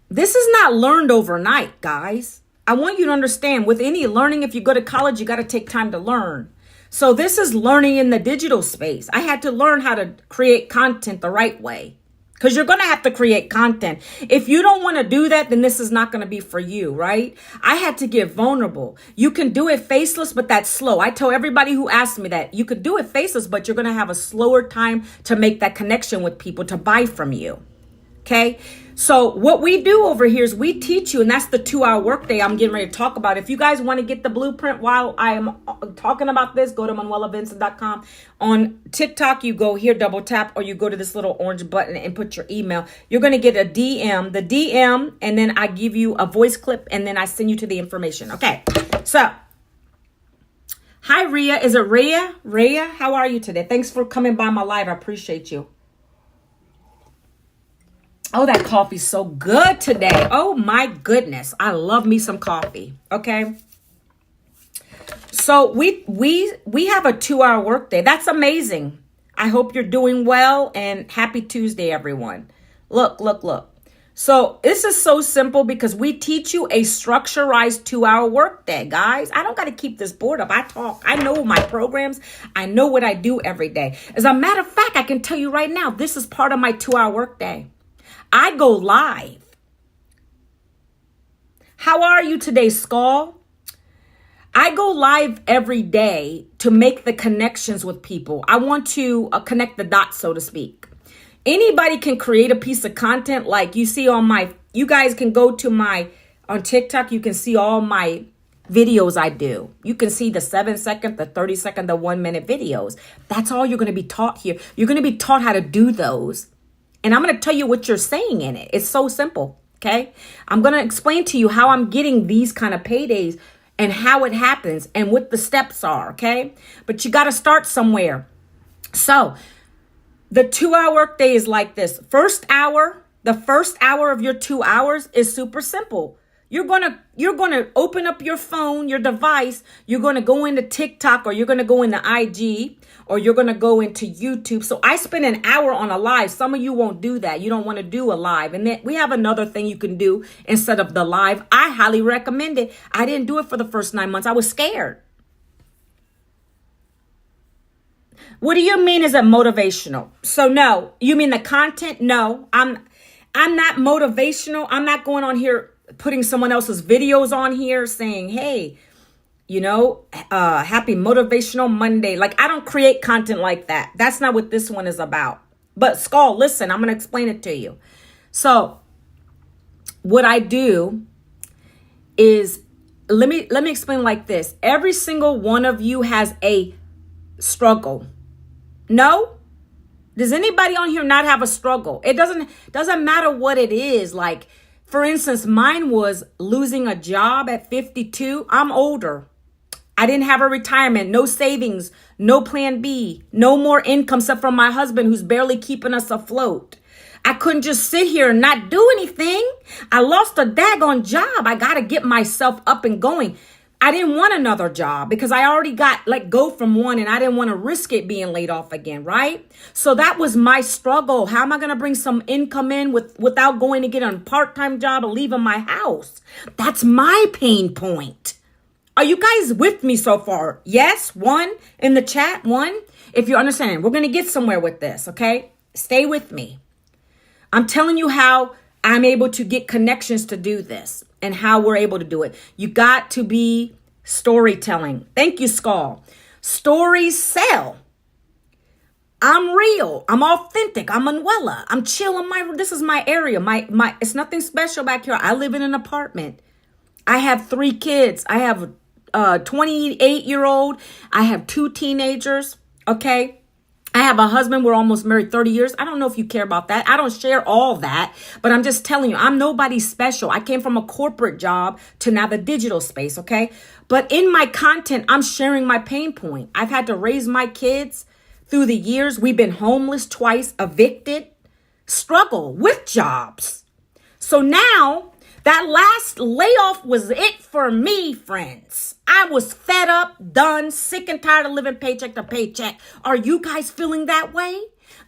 This is not learned overnight, guys. I want you to understand, with any learning, if you go to college, you got to take time to learn. So this is learning in the digital space. I had to learn how to create content the right way, because you're going to have to create content. If you don't want to do that, then this is not going to be for you, right? I had to get vulnerable. You can do it faceless, but that's slow. I tell everybody who asks me that you could do it faceless, but you're going to have a slower time to make that connection with people to buy from you. Okay. So what we do over here is we teach you, and that's the 2-hour workday I'm getting ready to talk about. If you guys want to get the blueprint while I am talking about this, go to ManuelaVincent.com. On TikTok, you go here, double tap, or you go to this little orange button and put your email. You're going to get a DM, and then I give you a voice clip, and then I send you to the information. Okay. So, hi, Rhea. Is it Rhea? Rhea, how are you today? Thanks for coming by my live. I appreciate you. Oh, that coffee's so good today. Oh my goodness. I love me some coffee. Okay. So we have a 2-hour workday. That's amazing. I hope you're doing well, and happy Tuesday, everyone. Look. So this is so simple because we teach you a structurized 2-hour workday, guys. I don't got to keep this board up. I talk. I know my programs. I know what I do every day. As a matter of fact, I can tell you right now, this is part of my 2-hour workday. I go live. How are you today, Skull? I go live every day to make the connections with people. I want to connect the dots, so to speak. Anybody can create a piece of content like you see on you guys can go to on TikTok, you can see all my videos I do. You can see the 7-second, the 30-second, the 1-minute videos. That's all you're going to be taught here. You're going to be taught how to do those. And I'm going to tell you what you're saying in it. It's so simple, okay? I'm going to explain to you how I'm getting these kind of paydays and how it happens and what the steps are, okay? But you got to start somewhere. So the 2-hour workday is like this. The first hour of your 2 hours is super simple. You're going to open up your phone, your device. You're going to go into TikTok, or you're going to go into IG, or you're going to go into YouTube. So I spend an hour on a live. Some of you won't do that. You don't want to do a live. And then we have another thing you can do instead of the live. I highly recommend it. I didn't do it for the first 9 months. I was scared. What do you mean is it motivational? So no, you mean the content? No, I'm not motivational. I'm not going on here putting someone else's videos on here saying, hey, happy motivational Monday. Like, I don't create content like that. That's not what this one is about. But Skull, listen, I'm going to explain it to you. So what I do is, let me explain like this. Every single one of you has a struggle. No? Does anybody on here not have a struggle? It doesn't matter what it is. Like, for instance, mine was losing a job at 52. I'm older. I didn't have a retirement, no savings, no plan B, no more income except from my husband who's barely keeping us afloat. I couldn't just sit here and not do anything. I lost a daggone job. I got to get myself up and going. I didn't want another job because I already got let go from one, and I didn't want to risk it being laid off again, right? So that was my struggle. How am I going to bring some income in without going to get a part-time job or leaving my house? That's my pain point. Are you guys with me so far? Yes? One in the chat? One? If you're understanding, we're going to get somewhere with this, okay? Stay with me. I'm telling you how I'm able to get connections to do this and how we're able to do it. You got to be storytelling. Thank you, Skull. Stories sell. I'm real. I'm authentic. I'm Manuela. I'm chill. This is my area. My. It's nothing special back here. I live in an apartment. I have 3 kids. I have a 28-year-old. I have 2 teenagers. Okay. I have a husband. We're almost married 30 years. I don't know if you care about that. I don't share all that, but I'm just telling you, I'm nobody special. I came from a corporate job to now the digital space. Okay. But in my content, I'm sharing my pain point. I've had to raise my kids through the years. We've been homeless twice, evicted, struggle with jobs. So now that last layoff was it for me, friends. I was fed up, done, sick and tired of living paycheck to paycheck. Are you guys feeling that way?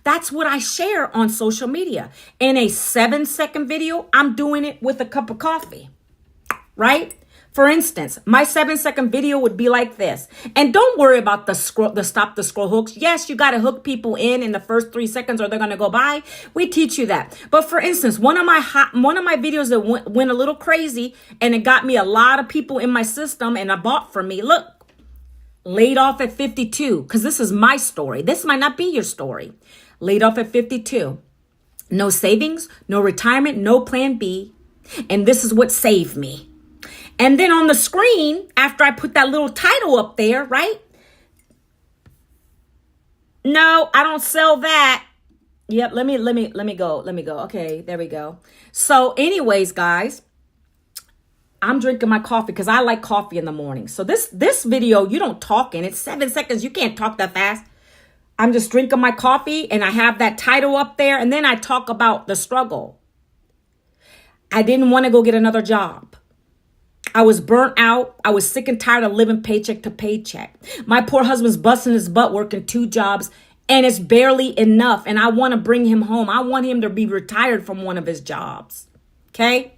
That's what I share on social media. In a 7-second video, I'm doing it with a cup of coffee, right? For instance, my 7-second video would be like this. And don't worry about the stop the scroll hooks. Yes, you got to hook people in the first 3 seconds or they're going to go by. We teach you that. But for instance, one of my videos that went a little crazy and it got me a lot of people in my system and I bought from me. Look, laid off at 52, because this is my story. This might not be your story. Laid off at 52. no savings, no retirement, no plan B. And this is what saved me. And then on the screen, after I put that little title up there, right? No, I don't sell that. Yep, let me go. Okay, there we go. So anyways, guys, I'm drinking my coffee because I like coffee in the morning. So this video, you don't talk in. It's 7 seconds. You can't talk that fast. I'm just drinking my coffee and I have that title up there. And then I talk about the struggle. I didn't want to go get another job. I was burnt out. I was sick and tired of living paycheck to paycheck. My poor husband's busting his butt working 2 jobs and it's barely enough. And I want to bring him home. I want him to be retired from one of his jobs. Okay.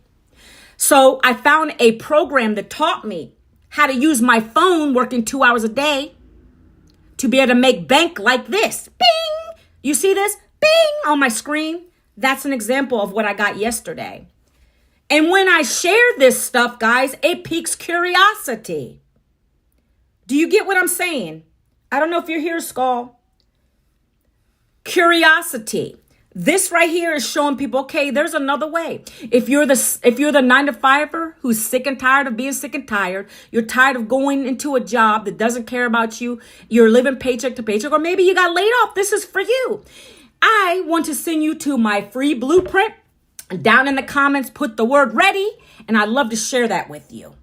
So I found a program that taught me how to use my phone working 2 hours a day to be able to make bank like this. Bing! You see this? Bing! On my screen. That's an example of what I got yesterday. And when I share this stuff, guys, it piques curiosity. Do you get what I'm saying? I don't know if you're here, Skull. Curiosity. This right here is showing people, okay, there's another way. If you're the 9-to-5er who's sick and tired of being sick and tired, you're tired of going into a job that doesn't care about you, you're living paycheck to paycheck, or maybe you got laid off, this is for you. I want to send you to my free blueprint. Down in the comments, put the word ready, and I'd love to share that with you.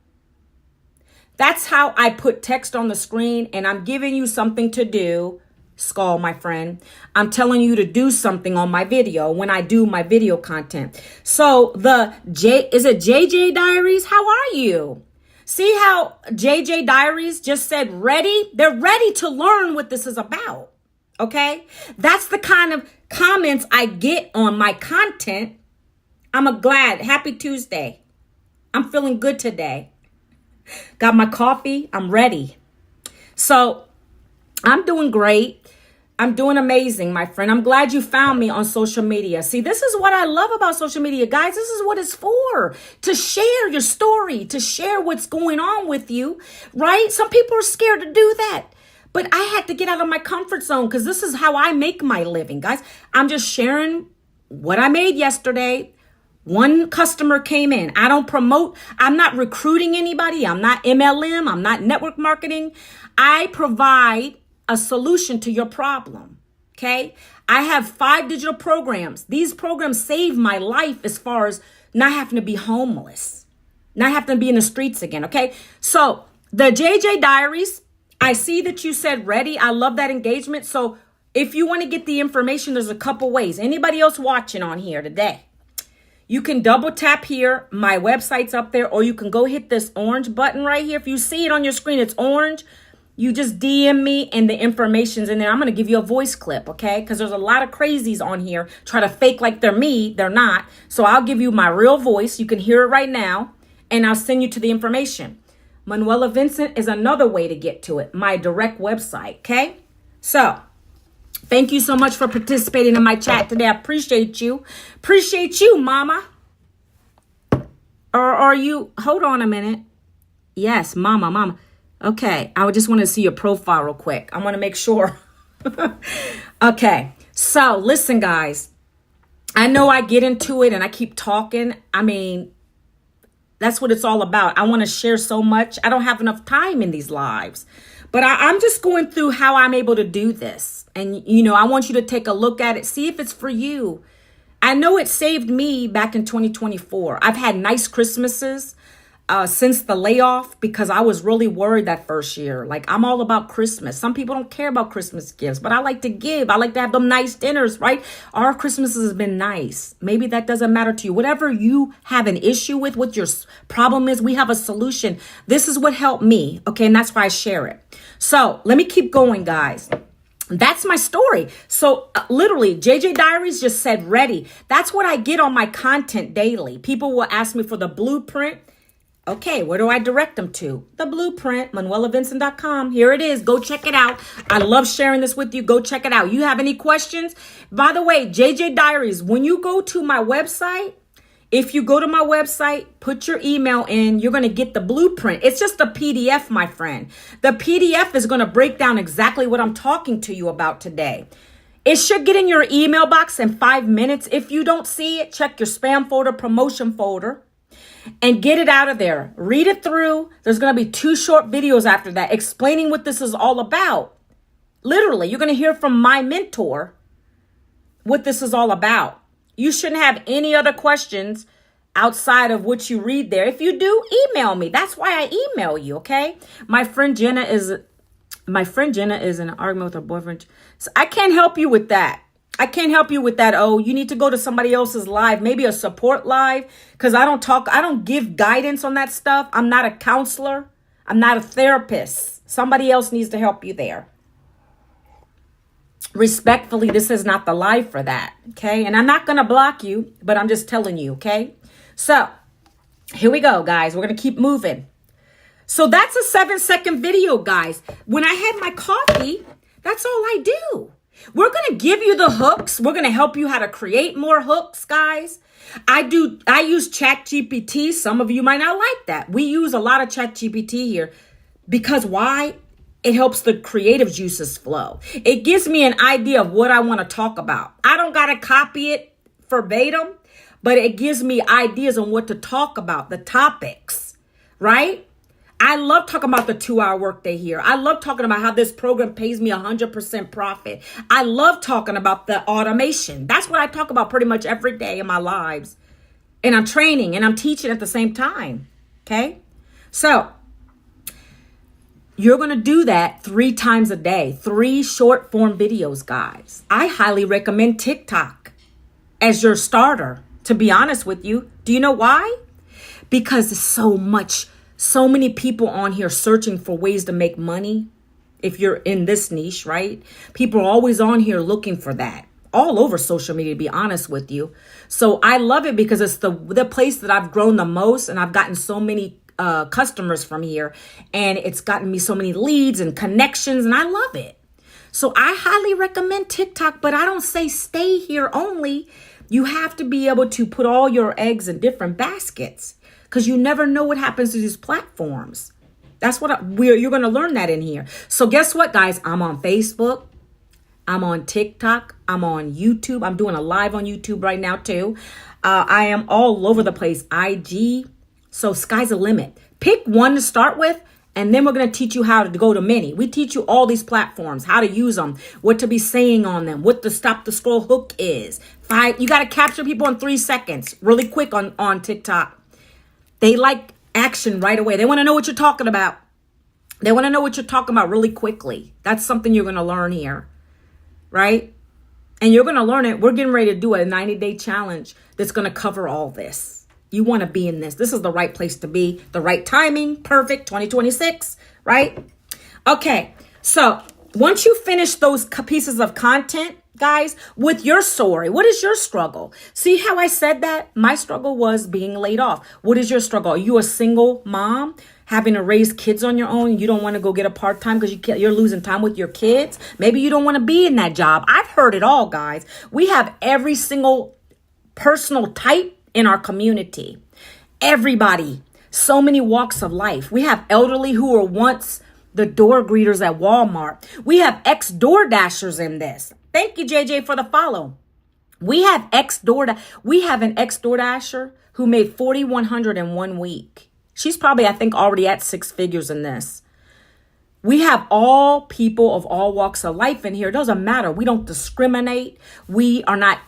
That's how I put text on the screen, and I'm giving you something to do. Skull, my friend. I'm telling you to do something on my video when I do my video content. So is it JJ Diaries? How are you? See how JJ Diaries just said ready? They're ready to learn what this is about. Okay? That's the kind of comments I get on my content. I'm glad. Happy Tuesday. I'm feeling good today. Got my coffee. I'm ready. So I'm doing great. I'm doing amazing, my friend. I'm glad you found me on social media. See, this is what I love about social media, guys. This is what it's for. To share your story, to share what's going on with you, right? Some people are scared to do that. But I had to get out of my comfort zone because this is how I make my living, guys. I'm just sharing what I made yesterday. One customer came in. I don't promote. I'm not recruiting anybody. I'm not MLM. I'm not network marketing. I provide a solution to your problem. Okay. I have 5 digital programs. These programs save my life as far as not having to be homeless, not having to be in the streets again. Okay. So the JJ Diaries, I see that you said ready. I love that engagement. So if you want to get the information, there's a couple ways. Anybody else watching on here today? You can double tap here. My website's up there, or you can go hit this orange button right here. If you see it on your screen, it's orange. You just DM me and the information's in there. I'm going to give you a voice clip, okay? Because there's a lot of crazies on here. Try to fake like they're me. They're not. So I'll give you my real voice. You can hear it right now, and I'll send you to the information. Manuela Vincent is another way to get to it. My direct website, okay? So thank you so much for participating in my chat today. I appreciate you. Appreciate you, mama. Or are you, hold on a minute. Yes, mama. Okay, I just want to see your profile real quick. I want to make sure. Okay, so listen, guys. I know I get into it and I keep talking. I mean, that's what it's all about. I want to share so much. I don't have enough time in these lives. But I'm just going through how I'm able to do this. And, I want you to take a look at it. See if it's for you. I know it saved me back in 2024. I've had nice Christmases since the layoff because I was really worried that first year. Like, I'm all about Christmas. Some people don't care about Christmas gifts, but I like to give. I like to have them nice dinners, right? Our Christmases have been nice. Maybe that doesn't matter to you. Whatever you have an issue with, what your problem is, we have a solution. This is what helped me, okay? And that's why I share it. So let me keep going, guys. That's my story. So literally, JJ Diaries just said ready. That's what I get on my content daily. People will ask me for the blueprint. Okay, where do I direct them to? The blueprint, ManuelaVincent.com. Here it is. Go check it out. I love sharing this with you. Go check it out. You have any questions? By the way, JJ Diaries, when you go to my website, if you go to my website, put your email in, you're going to get the blueprint. It's just a PDF, my friend. The PDF is going to break down exactly what I'm talking to you about today. It should get in your email box in 5 minutes. If you don't see it, check your spam folder, promotion folder, and get it out of there. Read it through. There's going to be 2 short videos after that explaining what this is all about. Literally, you're going to hear from my mentor what this is all about. You shouldn't have any other questions outside of what you read there. If you do, email me. That's why I email you, okay? My friend Jenna is in an argument with her boyfriend. So I can't help you with that. I can't help you with that. Oh, you need to go to somebody else's live, maybe a support live, because I don't give guidance on that stuff. I'm not a counselor. I'm not a therapist. Somebody else needs to help you there. Respectfully, this is not the live for that, okay? And I'm not going to block you, but I'm just telling you, okay? So here we go, guys. We're going to keep moving. So that's a 7-second video, guys. When I had my coffee, that's all I do. We're going to give you the hooks. We're going to help you how to create more hooks, guys. I use ChatGPT. Some of you might not like that. We use a lot of ChatGPT here because why? It helps the creative juices flow. It gives me an idea of what I want to talk about. I don't got to copy it verbatim, but it gives me ideas on what to talk about, the topics, right? I love talking about the 2-hour workday here. I love talking about how this program pays me 100% profit. I love talking about the automation. That's what I talk about pretty much every day in my lives. And I'm training and I'm teaching at the same time. Okay? So you're going to do that 3 times a day, 3 short form videos, guys. I highly recommend TikTok as your starter, to be honest with you. Do you know why? Because there's so many people on here searching for ways to make money. If you're in this niche, right? People are always on here looking for that. All over social media, to be honest with you. So I love it because it's the place that I've grown the most, and I've gotten so many customers from here, and it's gotten me so many leads and connections, and I love it. So I highly recommend TikTok, but I don't say stay here only. You have to be able to put all your eggs in different baskets because you never know what happens to these platforms. That's what you're going to learn that in here. So guess what, guys? I'm on Facebook. I'm on TikTok. I'm on YouTube. I'm doing a live on YouTube right now too. I am all over the place. IG. So sky's the limit. Pick one to start with, and then we're going to teach you how to go to many. We teach you all these platforms, how to use them, what to be saying on them, what the stop the scroll hook is. You got to capture people in 3 seconds, really quick on TikTok. They like action right away. They want to know what you're talking about. They want to know what you're talking about really quickly. That's something you're going to learn here, right? And you're going to learn it. We're getting ready to do a 90-day challenge that's going to cover all this. You want to be in this. This is the right place to be. The right timing. Perfect. 2026. Right? Okay. So once you finish those pieces of content, guys, with your story, what is your struggle? See how I said that? My struggle was being laid off. What is your struggle? Are you a single mom having to raise kids on your own? You don't want to go get a part-time because you're losing time with your kids. Maybe you don't want to be in that job. I've heard it all, guys. We have every single personal type in our community. Everybody. So many walks of life. We have elderly who were once the door greeters at Walmart. We have ex-door dashers in this. Thank you, JJ, for the follow. We have an ex-door dasher who made $4,100 in 1 week. She's probably, I think, already at 6 figures in this. We have all people of all walks of life in here. It doesn't matter. We don't discriminate. We are not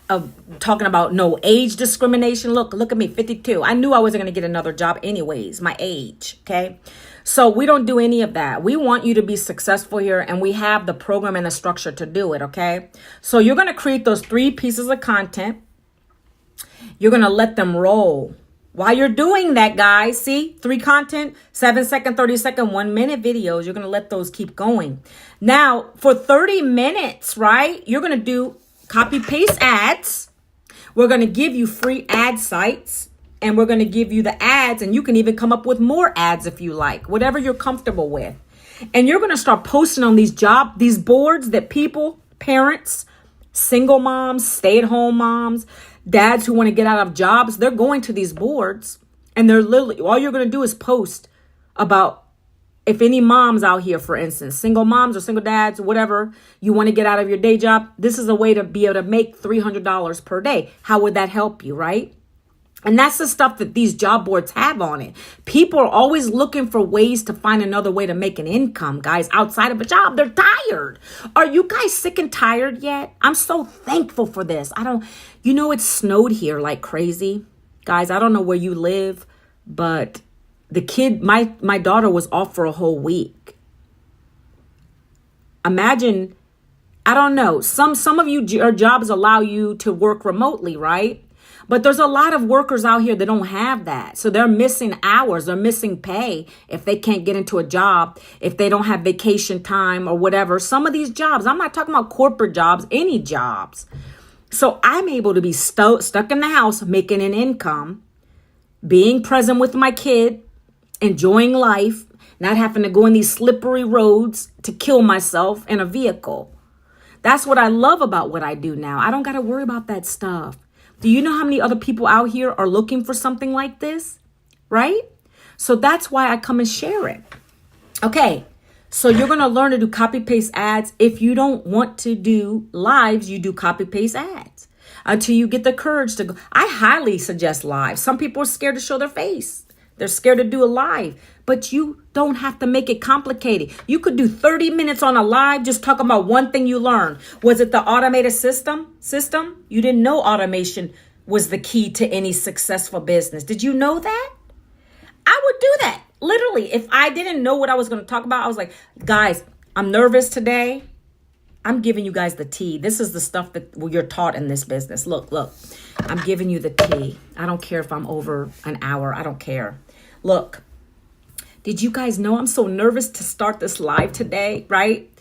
talking about no age discrimination. Look at me, 52. I knew I wasn't going to get another job anyways, my age, okay? So we don't do any of that. We want you to be successful here, and we have the program and the structure to do it, okay? So you're going to create those 3 pieces of content. You're going to let them roll. While you're doing that, guys, see, 3 content, 7-second, 30-second, 1-minute videos. You're going to let those keep going. Now, for 30 minutes, right, you're going to do copy-paste ads. We're going to give you free ad sites, and we're going to give you the ads, and you can even come up with more ads if you like, whatever you're comfortable with. And you're going to start posting on these boards that people, parents, single moms, stay-at-home moms, dads who want to get out of jobs, they're going to these boards, and they're literally, all you're going to do is post about If any moms out here, for instance, single moms or single dads, whatever, you want to get out of your day job, this is a way to be able to make $300 per day. How would that help you, right? And that's the stuff that these job boards have on it. People are always looking for ways to find another way to make an income, guys, outside of a job. They're tired. Are you guys sick and tired yet? I'm so thankful for this. It snowed here like crazy. Guys, I don't know where you live, but the kid, my daughter was off for a whole week. Imagine, I don't know, some of your jobs allow you to work remotely, right? But there's a lot of workers out here that don't have that. So they're missing hours, they're missing pay if they can't get into a job, if they don't have vacation time or whatever. Some of these jobs, I'm not talking about corporate jobs, any jobs. So I'm able to be stuck in the house, making an income, being present with my kid, enjoying life, not having to go in these slippery roads to kill myself in a vehicle. That's what I love about what I do now. I don't got to worry about that stuff. Do you know how many other people out here are looking for something like this? Right? So that's why I come and share it. Okay. So you're going to learn to do copy paste ads. If you don't want to do lives, you do copy paste ads until you get the courage to go. I highly suggest live. Some people are scared to show their face. They're scared to do a live, but you don't have to make it complicated. You could do 30 minutes on a live just talking about one thing you learned. Was it the automated system? You didn't know automation was the key to any successful business. Did you know that? I would do that. Literally, if I didn't know what I was going to talk about, I was like, guys, I'm nervous today. I'm giving you guys the tea. This is the stuff that you're taught in this business. Look, I'm giving you the tea. I don't care if I'm over an hour. I don't care. Look, did you guys know I'm so nervous to start this live today, right?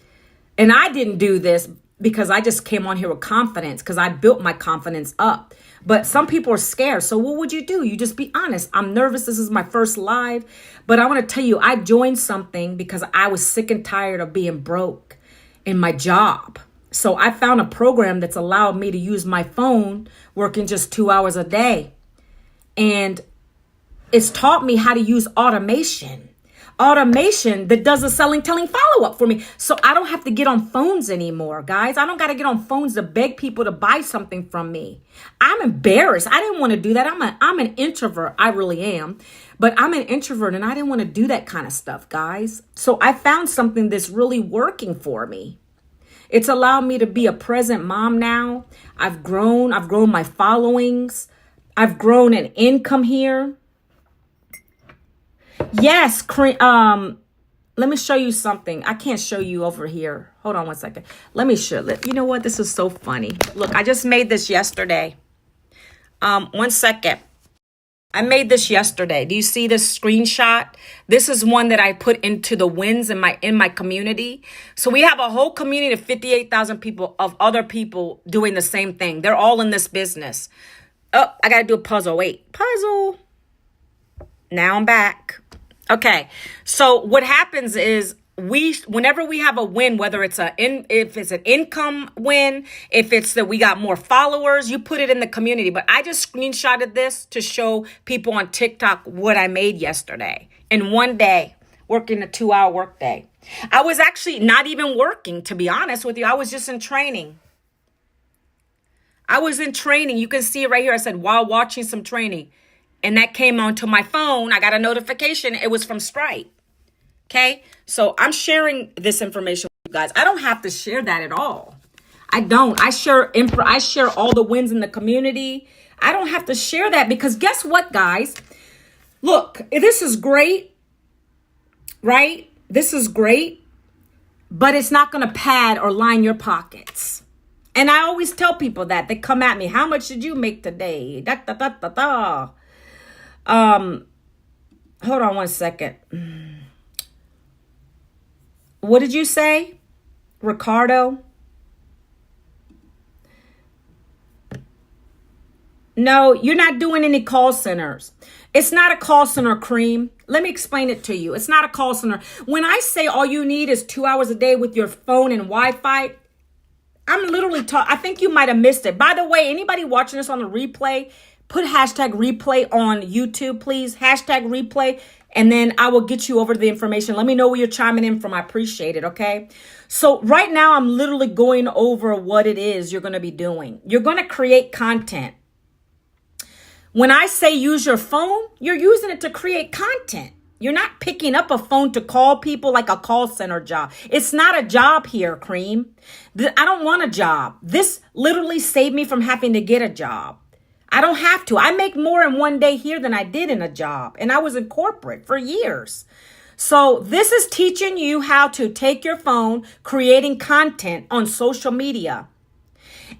And I didn't do this because I just came on here with confidence because I built my confidence up. But some people are scared. So what would you do? You just be honest. I'm nervous. This is my first live. But I want to tell you, I joined something because I was sick and tired of being broke in my job. So I found a program that's allowed me to use my phone working just 2 hours a day. And it's taught me how to use automation that does the selling, telling follow-up for me. So I don't have to get on phones anymore, guys. I don't got to get on phones to beg people to buy something from me. I'm embarrassed. I didn't want to do that. I'm an introvert. I really am. But I'm an introvert and I didn't want to do that kind of stuff, guys. So I found something that's really working for me. It's allowed me to be a present mom now. I've grown my followings. I've grown an income here. Yes, let me show you something. I can't show you over here. Hold on one second. Let me show you. You know what? This is so funny. Look, I just made this yesterday. 1 second. I made this yesterday. Do you see this screenshot? This is one that I put into the wins in my community. So we have a whole community of 58,000 people of other people doing the same thing. They're all in this business. Oh, I got to do a puzzle. Wait, puzzle. Now I'm back. Okay. So what happens is whenever we have a win, whether it's if it's an income win, if it's that we got more followers, you put it in the community. But I just screenshotted this to show people on TikTok what I made yesterday in one day, working a 2-hour workday. I was actually not even working, to be honest with you. I was just in training. You can see it right here. I said, while watching some training. And that came onto my phone. I got a notification. It was from Stripe. Okay. So I'm sharing this information with you guys. I don't have to share that at all. I don't. I share all the wins in the community. I don't have to share that because guess what, guys? Look, this is great, right? This is great, but it's not going to pad or line your pockets. And I always tell people that. They come at me. How much did you make today? Hold on 1 second. What did you say, Ricardo? No, you're not doing any call centers. It's not a call center, Cream. Let me explain it to you. It's not a call center. When I say all you need is 2 hours a day with your phone and Wi-Fi, I'm literally I think you might have missed it. By the way, anybody watching this on the replay, put hashtag replay on YouTube, please. Hashtag replay. And then I will get you over the information. Let me know where you're chiming in from. I appreciate it, okay? So right now, I'm literally going over what it is you're going to be doing. You're going to create content. When I say use your phone, you're using it to create content. You're not picking up a phone to call people like a call center job. It's not a job here, Cream. I don't want a job. This literally saved me from having to get a job. I don't have to. I make more in one day here than I did in a job. And I was in corporate for years. So this is teaching you how to take your phone, creating content on social media.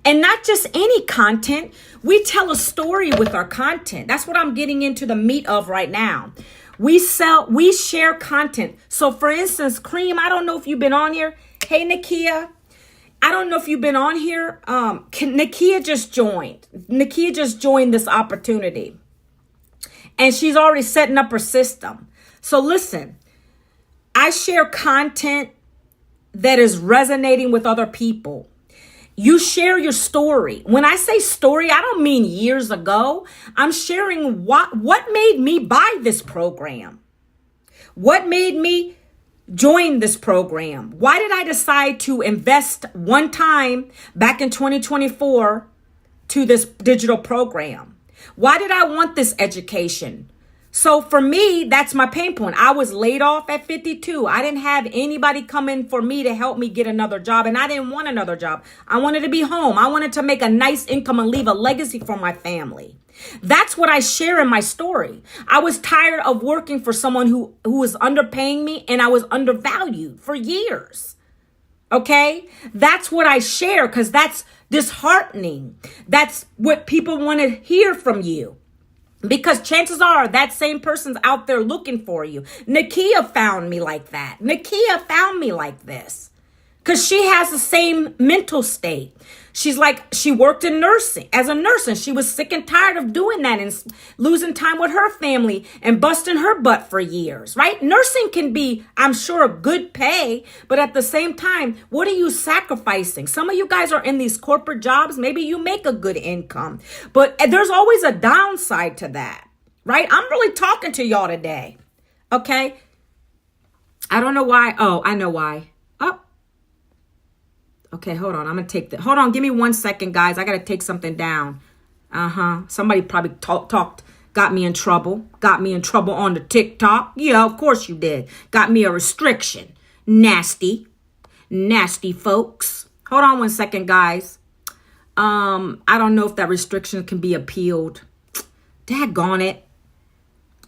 And not just any content. We tell a story with our content. That's what I'm getting into the meat of right now. We share content. So for instance, Cream, I don't know if you've been on here. Hey, Nakia. I don't know if you've been on here. Nakia just joined. Nakia just joined this opportunity. And she's already setting up her system. So listen, I share content that is resonating with other people. You share your story. When I say story, I don't mean years ago. I'm sharing what made me buy this program. What made me join this program? Why did I decide to invest one time back in 2024 to this digital program? Why did I want this education? So for me, that's my pain point. I was laid off at 52. I didn't have anybody come in for me to help me get another job. And I didn't want another job. I wanted to be home. I wanted to make a nice income and leave a legacy for my family. That's what I share in my story. I was tired of working for someone who was underpaying me, and I was undervalued for years. Okay? That's what I share because that's disheartening. That's what people want to hear from you. Because chances are that same person's out there looking for you. Nakia found me like that. Nakia found me like this. Because she has the same mental state. She's like, she worked in nursing as a nurse, and she was sick and tired of doing that and losing time with her family and busting her butt for years, right? Nursing can be, I'm sure, a good pay, but at the same time, what are you sacrificing? Some of you guys are in these corporate jobs. Maybe you make a good income, but there's always a downside to that, right? I'm really talking to y'all today, okay? I don't know why. Oh, I know why. Oh. Okay, hold on. I'm going to take that. Hold on. Give me 1 second, guys. I got to take something down. Somebody probably got me in trouble. Got me in trouble on the TikTok. Yeah, of course you did. Got me a restriction. Nasty. Nasty folks. Hold on 1 second, guys. I don't know if that restriction can be appealed. Daggone it.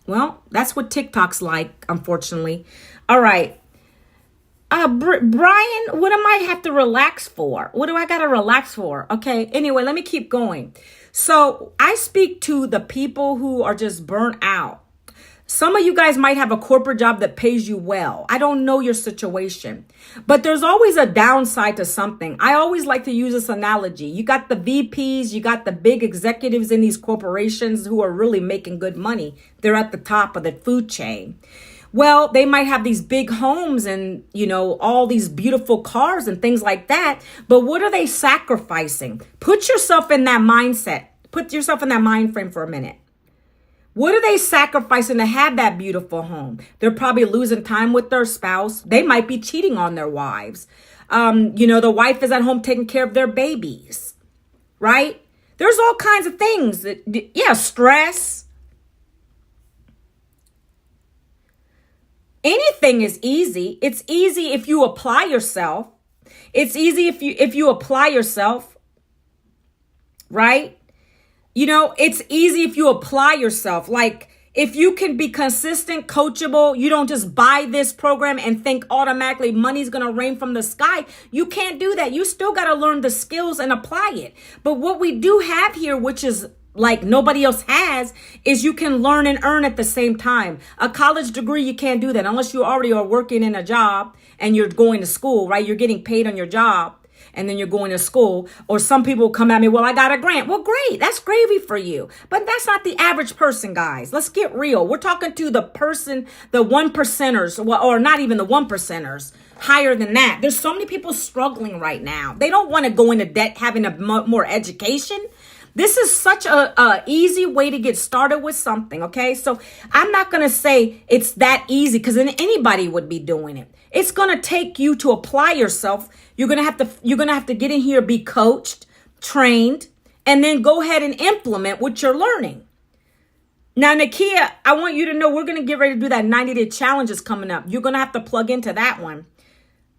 Well, that's what TikTok's like, unfortunately. All right. Brian, what am I have to relax for? What do I got to relax for? Okay. Anyway, let me keep going. So I speak to the people who are just burnt out. Some of you guys might have a corporate job that pays you well. I don't know your situation, but there's always a downside to something. I always like to use this analogy. You got the VPs, you got the big executives in these corporations who are really making good money. They're at the top of the food chain. Well, they might have these big homes and, all these beautiful cars and things like that. But what are they sacrificing? Put yourself in that mindset. Put yourself in that mind frame for a minute. What are they sacrificing to have that beautiful home? They're probably losing time with their spouse. They might be cheating on their wives. The wife is at home taking care of their babies, right? There's all kinds of things. Stress. Anything is easy. It's easy if you apply yourself. It's easy if you apply yourself, right? It's easy if you apply yourself. Like if you can be consistent, coachable, you don't just buy this program and think automatically money's going to rain from the sky. You can't do that. You still got to learn the skills and apply it. But what we do have here, which is like nobody else has, is you can learn and earn at the same time. A college degree, you can't do that unless you already are working in a job and you're going to school, right? You're getting paid on your job and then you're going to school. Or some people come at me, well, I got a grant. Well, great. That's gravy for you. But that's not the average person, guys. Let's get real. We're talking to the person, the 1%ers, or not even the 1%ers, higher than that. There's so many people struggling right now. They don't want to go into debt having more education. This is such a easy way to get started with something, okay? So I'm not going to say it's that easy because then anybody would be doing it. It's going to take you to apply yourself. You're going to have to get in here, be coached, trained, and then go ahead and implement what you're learning. Now, Nakia, I want you to know we're going to get ready to do that 90-day challenge is coming up. You're going to have to plug into that one,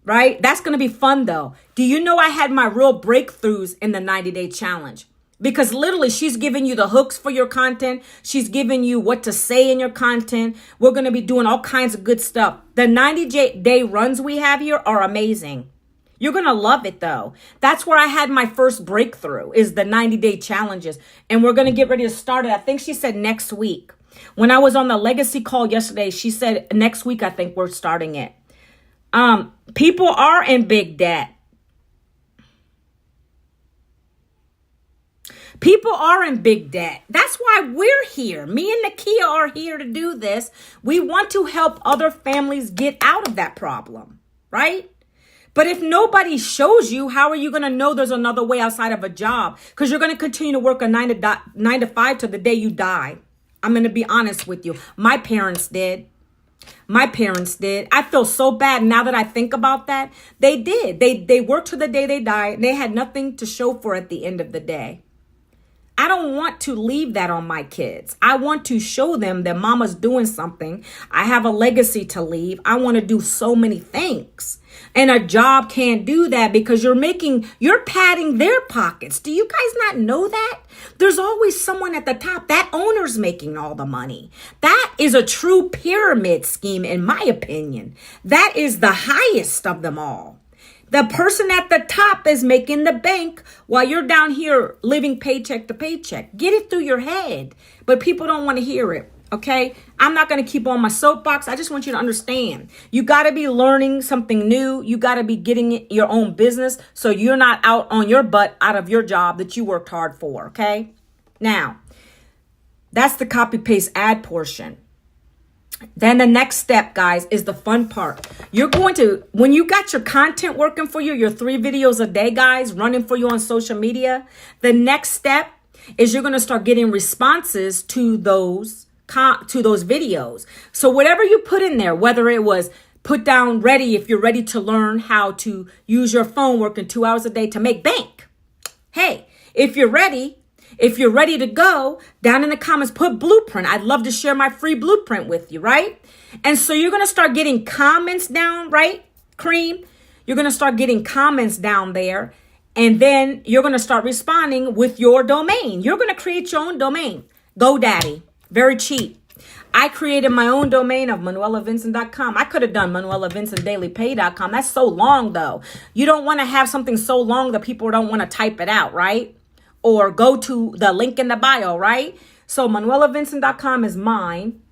right? That's going to be fun, though. Do you know I had my real breakthroughs in the 90-day challenge? Because literally, she's giving you the hooks for your content. She's giving you what to say in your content. We're going to be doing all kinds of good stuff. The 90-day runs we have here are amazing. You're going to love it, though. That's where I had my first breakthrough is the 90-day challenges. And we're going to get ready to start it. I think she said next week. When I was on the legacy call yesterday, she said next week, I think we're starting it. People are in big debt. People are in big debt. That's why we're here. Me and Nakia are here to do this. We want to help other families get out of that problem, right? But if nobody shows you, how are you going to know there's another way outside of a job? Because you're going to continue to work a 9 to 5 till the day you die. I'm going to be honest with you. My parents did. I feel so bad now that I think about that. They did. They worked till the day they died. And they had nothing to show for at the end of the day. I don't want to leave that on my kids. I want to show them that mama's doing something. I have a legacy to leave. I want to do so many things. And a job can't do that because you're padding their pockets. Do you guys not know that? There's always someone at the top. That owner's making all the money. That is a true pyramid scheme, in my opinion. That is the highest of them all. The person at the top is making the bank while you're down here living paycheck to paycheck. Get it through your head. But people don't want to hear it. Okay, I'm not going to keep on my soapbox. I just want you to understand. You got to be learning something new. You got to be getting your own business so you're not out on your butt out of your job that you worked hard for. Okay, now that's the copy paste ad portion. Then the next step, guys, is the fun part. You're going to, when you got your content working for you, your 3 videos a day, guys, running for you on social media, the next step is you're going to start getting responses to those videos. So whatever you put in there, whether it was put down ready, if you're ready to learn how to use your phone working 2 hours a day to make bank. Hey, if you're ready to go, down in the comments, put blueprint. I'd love to share my free blueprint with you, right? And so you're going to start getting comments down, right? Cream. You're going to start getting comments down there. And then you're going to start responding with your domain. You're going to create your own domain. GoDaddy. Very cheap. I created my own domain of ManuelaVincent.com. I could have done ManuelaVincentDailyPay.com. That's so long, though. You don't want to have something so long that people don't want to type it out, right? Or go to the link in the bio, right? So ManuelaVincent.com is mine.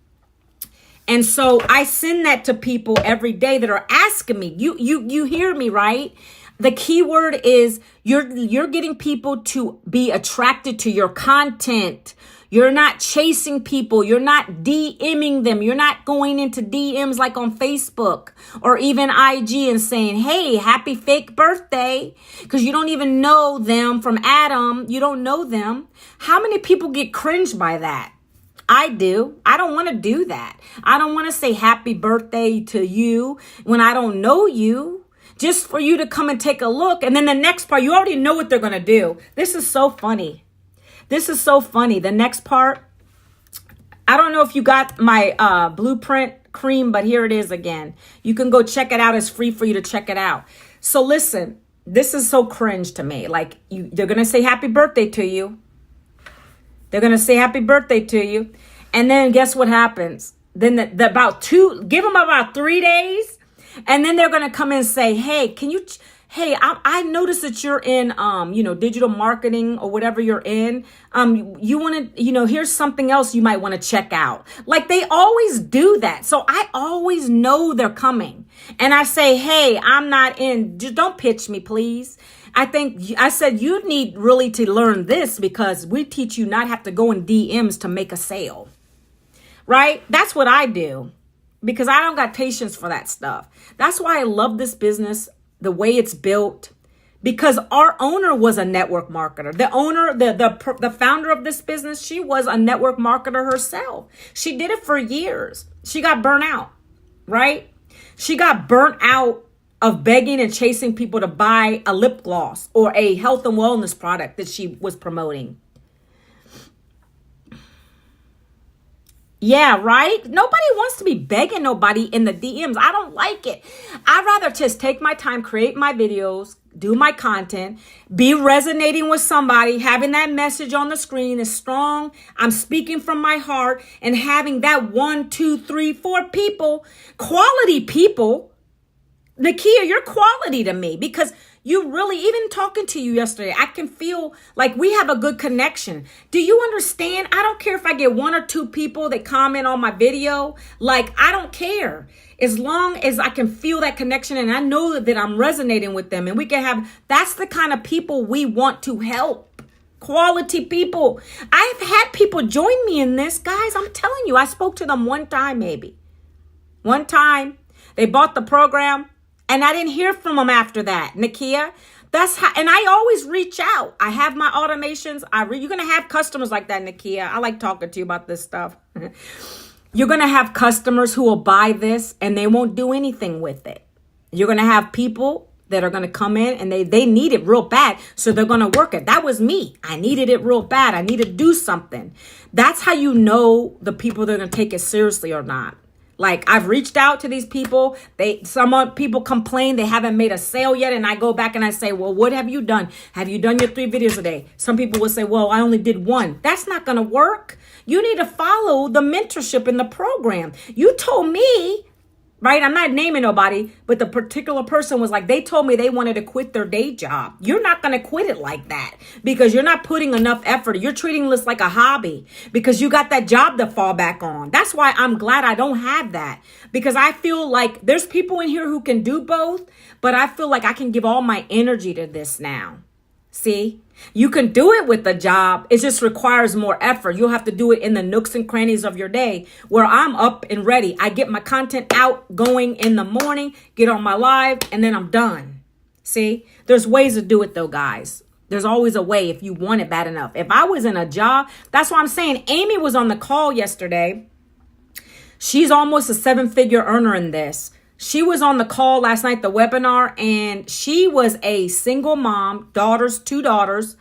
And so I send that to people every day that are asking me. You hear me, right? The key word is you're getting people to be attracted to your content. You're not chasing people. You're not DMing them. You're not going into DMs like on Facebook or even IG and saying, hey, happy fake birthday, because you don't even know them from Adam. You don't know them. How many people get cringed by that? I do. I don't want to do that. I don't want to say happy birthday to you when I don't know you, just for you to come and take a look. And then the next part, you already know what they're going to do. This is so funny. The next part, I don't know if you got my blueprint cream, but here it is again. You can go check it out. It's free for you to check it out. So listen, this is so cringe to me. Like they're going to say happy birthday to you. They're going to say happy birthday to you. And then guess what happens? Then give them about 3 days. And then they're going to come and say, hey, I noticed that you're in, digital marketing or whatever you're in. You want to, here's something else you might want to check out. Like they always do that. So I always know they're coming. And I say, hey, I'm not in. Just don't pitch me, please. I said you need really to learn this because we teach you not have to go in DMs to make a sale. Right? That's what I do because I don't got patience for that stuff. That's why I love this business. The way it's built, because our owner was a network marketer. The owner, the founder of this business, she was a network marketer herself. She did it for years. She got burnt out, right? She got burnt out of begging and chasing people to buy a lip gloss or a health and wellness product that she was promoting. Yeah, right? Nobody wants to be begging nobody in the DMs. I don't like it. I'd rather just take my time, create my videos, do my content, be resonating with somebody, having that message on the screen is strong. I'm speaking from my heart and having that 1, 2, 3, 4 people, quality people. Nakia, you're quality to me because you really, even talking to you yesterday, I can feel like we have a good connection. Do you understand? I don't care if I get 1 or 2 people that comment on my video. Like, I don't care. As long as I can feel that connection and I know that I'm resonating with them and we can have, that's the kind of people we want to help. Quality people. I've had people join me in this. Guys, I'm telling you, I spoke to them one time, maybe. One time. They bought the program. And I didn't hear from them after that, Nakia. That's how, and I always reach out. I have my automations. You're going to have customers like that, Nakia. I like talking to you about this stuff. You're going to have customers who will buy this and they won't do anything with it. You're going to have people that are going to come in and they need it real bad. So they're going to work it. That was me. I needed it real bad. I need to do something. That's how you know the people that are going to take it seriously or not. Like, I've reached out to these people. Some people complain they haven't made a sale yet. And I go back and I say, well, what have you done? Have you done your 3 videos a day? Some people will say, well, I only did 1. That's not going to work. You need to follow the mentorship in the program. You told me, right? I'm not naming nobody, but the particular person was like, they told me they wanted to quit their day job. You're not going to quit it like that because you're not putting enough effort. You're treating this like a hobby because you got that job to fall back on. That's why I'm glad I don't have that because I feel like there's people in here who can do both, but I feel like I can give all my energy to this now. See? You can do it with the job. It just requires more effort. You'll have to do it in the nooks and crannies of your day where I'm up and ready. I get my content out going in the morning, get on my live, and then I'm done. See, there's ways to do it though, guys. There's always a way if you want it bad enough. If I was in a job, that's why I'm saying Amy was on the call yesterday. She's almost a 7-figure earner in this. She was on the call last night, the webinar, and she was a single mom, 2 daughters.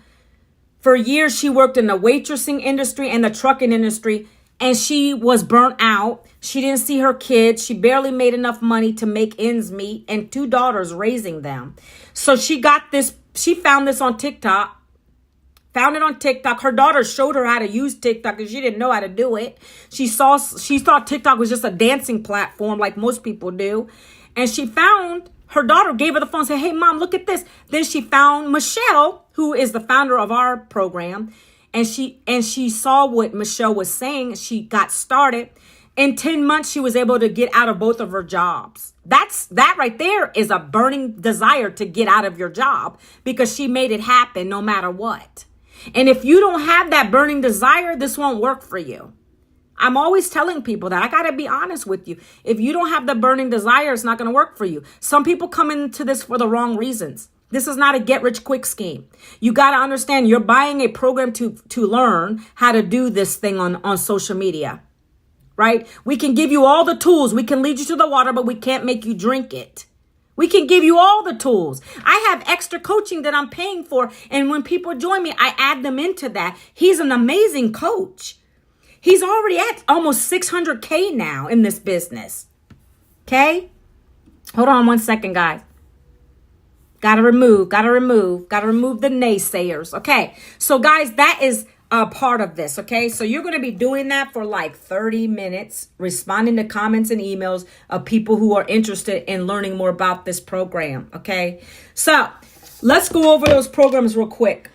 For years, she worked in the waitressing industry and the trucking industry, and she was burnt out. She didn't see her kids. She barely made enough money to make ends meet, and 2 daughters raising them. So she found this on TikTok. Found it on TikTok. Her daughter showed her how to use TikTok because she didn't know how to do it. She thought TikTok was just a dancing platform like most people do. And she found, her daughter gave her the phone and said, hey, mom, look at this. Then she found Michelle, who is the founder of our program. And she saw what Michelle was saying. She got started. In 10 months, she was able to get out of both of her jobs. That right there is a burning desire to get out of your job because she made it happen no matter what. And if you don't have that burning desire, this won't work for you. I'm always telling people that. I got to be honest with you. If you don't have the burning desire, it's not going to work for you. Some people come into this for the wrong reasons. This is not a get rich quick scheme. You got to understand you're buying a program to learn how to do this thing on social media, right? We can give you all the tools. We can lead you to the water, but we can't make you drink it. We can give you all the tools. I have extra coaching that I'm paying for. And when people join me, I add them into that. He's an amazing coach. He's already at almost 600K now in this business. Okay? Hold on 1 second, guys. Gotta remove the naysayers. Okay. So guys, that is a part of this. Okay. So you're going to be doing that for like 30 minutes, responding to comments and emails of people who are interested in learning more about this program. Okay. So let's go over those programs real quick.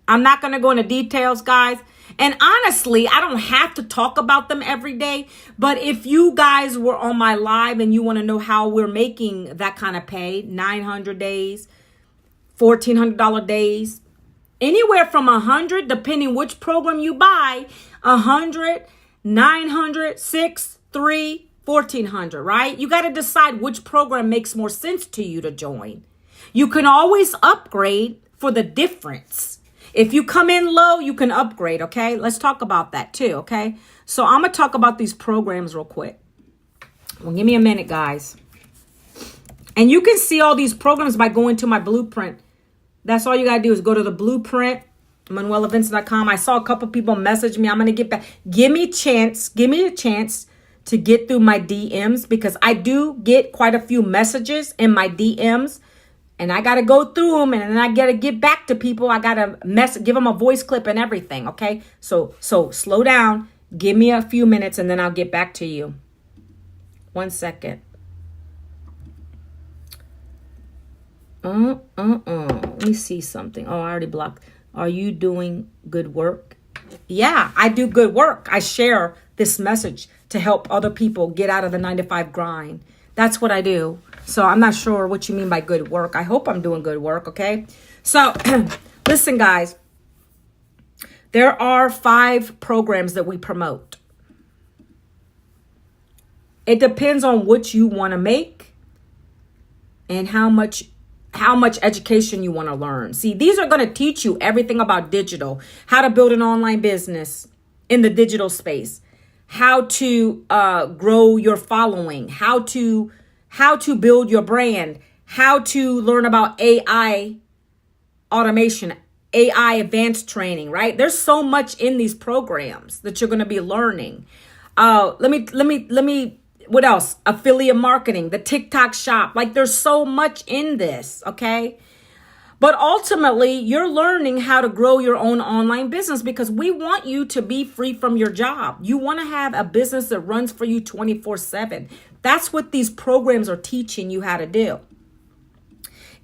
I'm not going to go into details, guys. And honestly, I don't have to talk about them every day. But if you guys were on my live and you want to know how we're making that kind of pay, 900 days, $1,400 days, anywhere from 100, depending which program you buy, 100, 900, 6, 3, $1,400, right? You got to decide which program makes more sense to you to join. You can always upgrade for the difference. If you come in low, you can upgrade, okay? Let's talk about that too, okay? So I'm going to talk about these programs real quick. Well, give me a minute, guys. And you can see all these programs by going to my blueprint. That's all you got to do is go to the blueprint, ManuelaVince.com. I saw a couple people message me. I'm going to get back. Give me a chance to get through my DMs, because I do get quite a few messages in my DMs. And I got to go through them, and then I got to get back to people. I got to give them a voice clip and everything, okay? So slow down. Give me a few minutes, and then I'll get back to you. 1 second. Let me see something. Oh, I already blocked. Are you doing good work? Yeah, I do good work. I share this message to help other people get out of the 9-to-5 grind. That's what I do. So I'm not sure what you mean by good work. I hope I'm doing good work, okay? So listen, guys. There are 5 programs that we promote. It depends on what you want to make and how much education you want to learn. See, these are going to teach you everything about digital, how to build an online business in the digital space, how to grow your following, how to build your brand, how to learn about AI automation, AI advanced training, right? There's so much in these programs that you're going to be learning. Let me, what else? Affiliate marketing, the TikTok shop. Like, there's so much in this, okay? But ultimately, you're learning how to grow your own online business, because we want you to be free from your job. You want to have a business that runs for you 24/7. That's what these programs are teaching you how to do.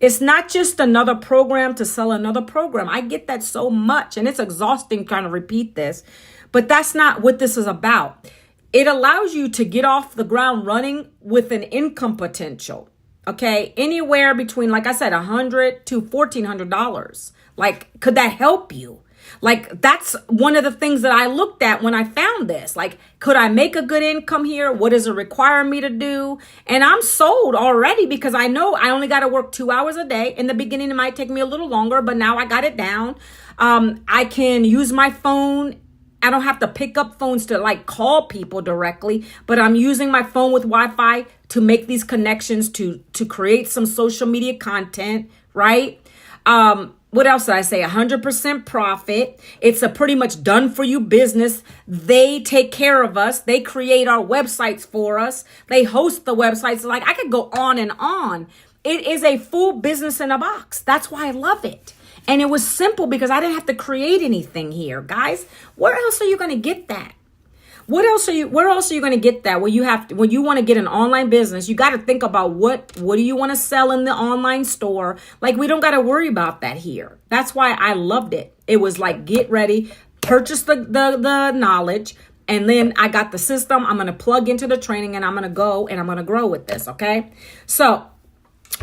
It's not just another program to sell another program. I get that so much, and it's exhausting trying to repeat this, but that's not what this is about. It allows you to get off the ground running with an income potential. Okay, anywhere between, like I said, $100 to $1,400. Like, could that help you? Like, that's one of the things that I looked at when I found this. Like, could I make a good income here? What does it require me to do? And I'm sold already, because I know I only got to work 2 hours a day. In the beginning, it might take me a little longer, but now I got it down. I can use my phone. I don't have to pick up phones to like call people directly, but I'm using my phone with Wi-Fi to make these connections, to create some social media content, right? What else did I say? 100% profit. It's a pretty much done for you business. They take care of us. They create our websites for us. They host the websites. Like, I could go on and on. It is a full business in a box. That's why I love it. And it was simple because I didn't have to create anything here, guys. Where else are you going to get that? Where else are you going to get that? When you want to get an online business, you got to think about what do you want to sell in the online store? Like, we don't got to worry about that here. That's why I loved it. It was like, get ready, purchase the knowledge, and then I got the system. I'm going to plug into the training, and I'm going to go and I'm going to grow with this. Okay. So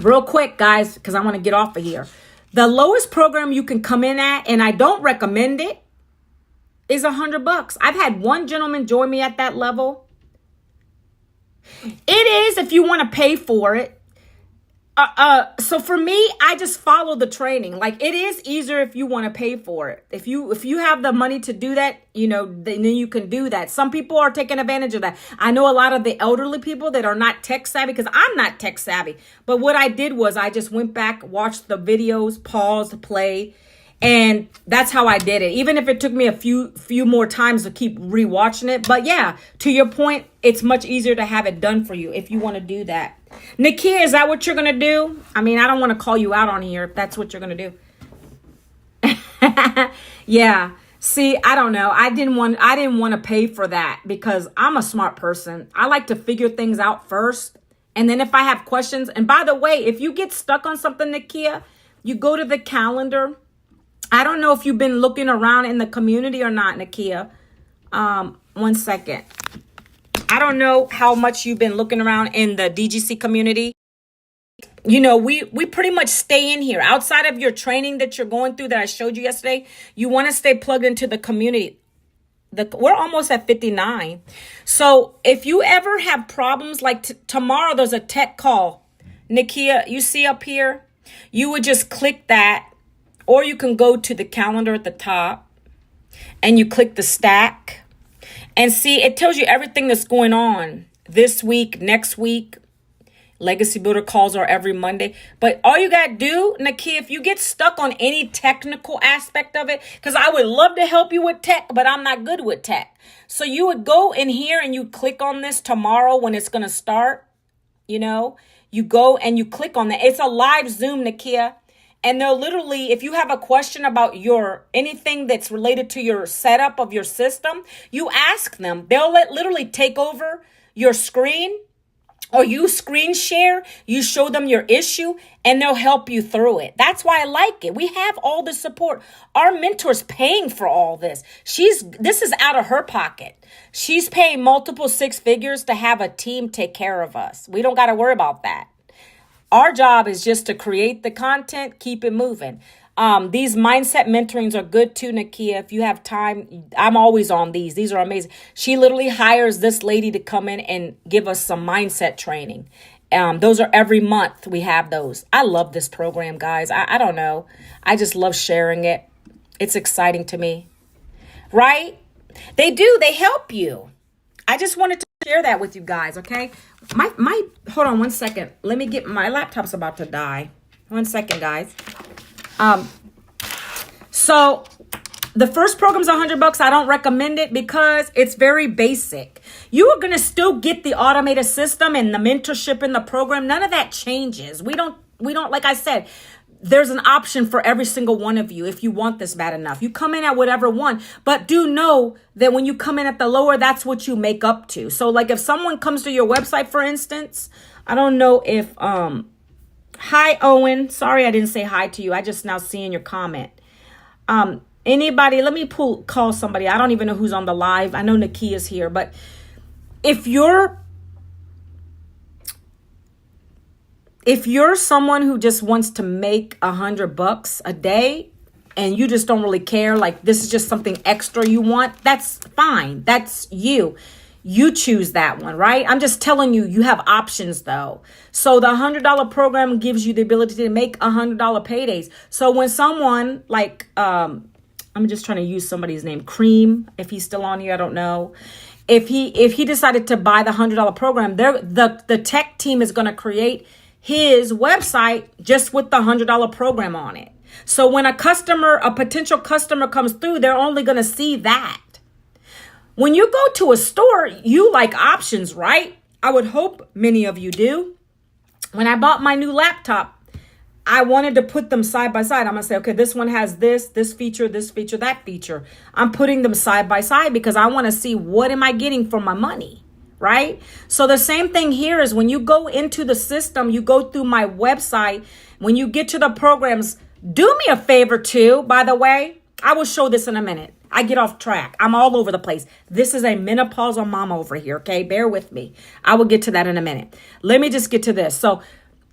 real quick, guys, because I want to get off of here. The lowest program you can come in at, and I don't recommend it, is $100. I've had one gentleman join me at that level. It is if you want to pay for it. So for me, I just follow the training. Like, it is easier if you want to pay for it. If you have the money to do that, then you can do that. Some people are taking advantage of that. I know a lot of the elderly people that are not tech savvy, because I'm not tech savvy. But what I did was I just went back, watched the videos, paused, play, and that's how I did it. Even if it took me a few more times to keep rewatching it. But yeah, to your point, it's much easier to have it done for you if you want to do that. Nikia, is that what you're going to do? I mean, I don't want to call you out on here if that's what you're going to do. Yeah. See, I don't know. I didn't want to pay for that because I'm a smart person. I like to figure things out first. And then if I have questions, and by the way, if you get stuck on something, Nikia, you go to the calendar. I don't know if you've been looking around in the community or not, Nikia. 1 second. I don't know how much you've been looking around in the DGC community. We pretty much stay in here. Outside of your training that you're going through that I showed you yesterday, you want to stay plugged into the community. we're almost at 59. So if you ever have problems, like tomorrow, there's a tech call. Nakia, you see up here, you would just click that, or you can go to the calendar at the top and you click the stack and see, it tells you everything that's going on this week, next week. Legacy Builder calls are every Monday. But all you got to do, Nakia, if you get stuck on any technical aspect of it, because I would love to help you with tech, but I'm not good with tech. So you would go in here and you click on this tomorrow when it's going to start. You know, you go and you click on that. It's a live Zoom, Nakia. And they'll literally, if you have a question about anything that's related to your setup of your system, you ask them. They'll literally take over your screen. Or you screen share, you show them your issue, and they'll help you through it. That's why I like it. We have all the support. Our mentor's paying for all this. This is out of her pocket. She's paying multiple six figures to have a team take care of us. We don't got to worry about that. Our job is just to create the content, keep it moving. These mindset mentorings are good too, Nakia. If you have time, I'm always on these. These are amazing. She literally hires this lady to come in and give us some mindset training. Those are every month we have those. I love this program, guys. I don't know. I just love sharing it. It's exciting to me. Right? They help you. I just wanted to share that with you guys, okay? Hold on one second. Let me get, my laptop's about to die. 1 second, guys. So the first program's $100. I don't recommend it because it's very basic. You are going to still get the automated system and the mentorship in the program. None of that changes. We don't, like I said, there's an option for every single one of you if you want this bad enough. You come in at whatever one, but do know that when you come in at the lower, that's what you make up to. So like if someone comes to your website, for instance, I don't know if, hi, Owen. Sorry, I didn't say hi to you. I just now seeing your comment. Anybody, let me call somebody. I don't even know who's on the live. I know Nakia's here, but if you're someone who just wants to make $100 a day and you just don't really care, like this is just something extra you want, that's fine. That's you. You choose that one, right? I'm just telling you, you have options though. So the $100 program gives you the ability to make $100 paydays. So when someone like, I'm just trying to use somebody's name, Cream, if he's still on here, I don't know. If he decided to buy the $100 program, the tech team is going to create his website just with the $100 program on it. So when a potential customer comes through, they're only going to see that. When you go to a store, you like options, right? I would hope many of you do. When I bought my new laptop, I wanted to put them side by side. I'm going to say, okay, this one has this feature, that feature. I'm putting them side by side because I want to see what am I getting for my money, right? So the same thing here is when you go into the system, you go through my website. When you get to the programs, do me a favor too, by the way. I will show this in a minute. I get off track. I'm all over the place. This is a menopausal mom over here, okay? Bear with me. I will get to that in a minute. Let me just get to this. So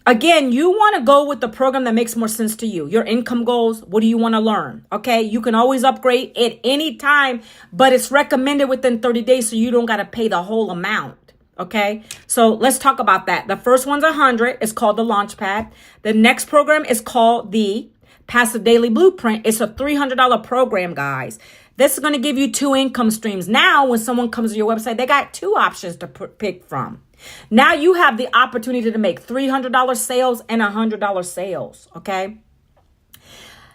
again, you want to go with the program that makes more sense to you. Your income goals, what do you want to learn? Okay, you can always upgrade at any time, but it's recommended within 30 days so you don't got to pay the whole amount. Okay, so let's talk about that. The first one's 100. It's called the Launchpad. The next program is called the Passive Daily Blueprint. It's a $300 program, guys. This is going to give you 2 income streams. Now, when someone comes to your website, they got 2 options to pick from. Now you have the opportunity to make $300 sales and $100 sales. Okay.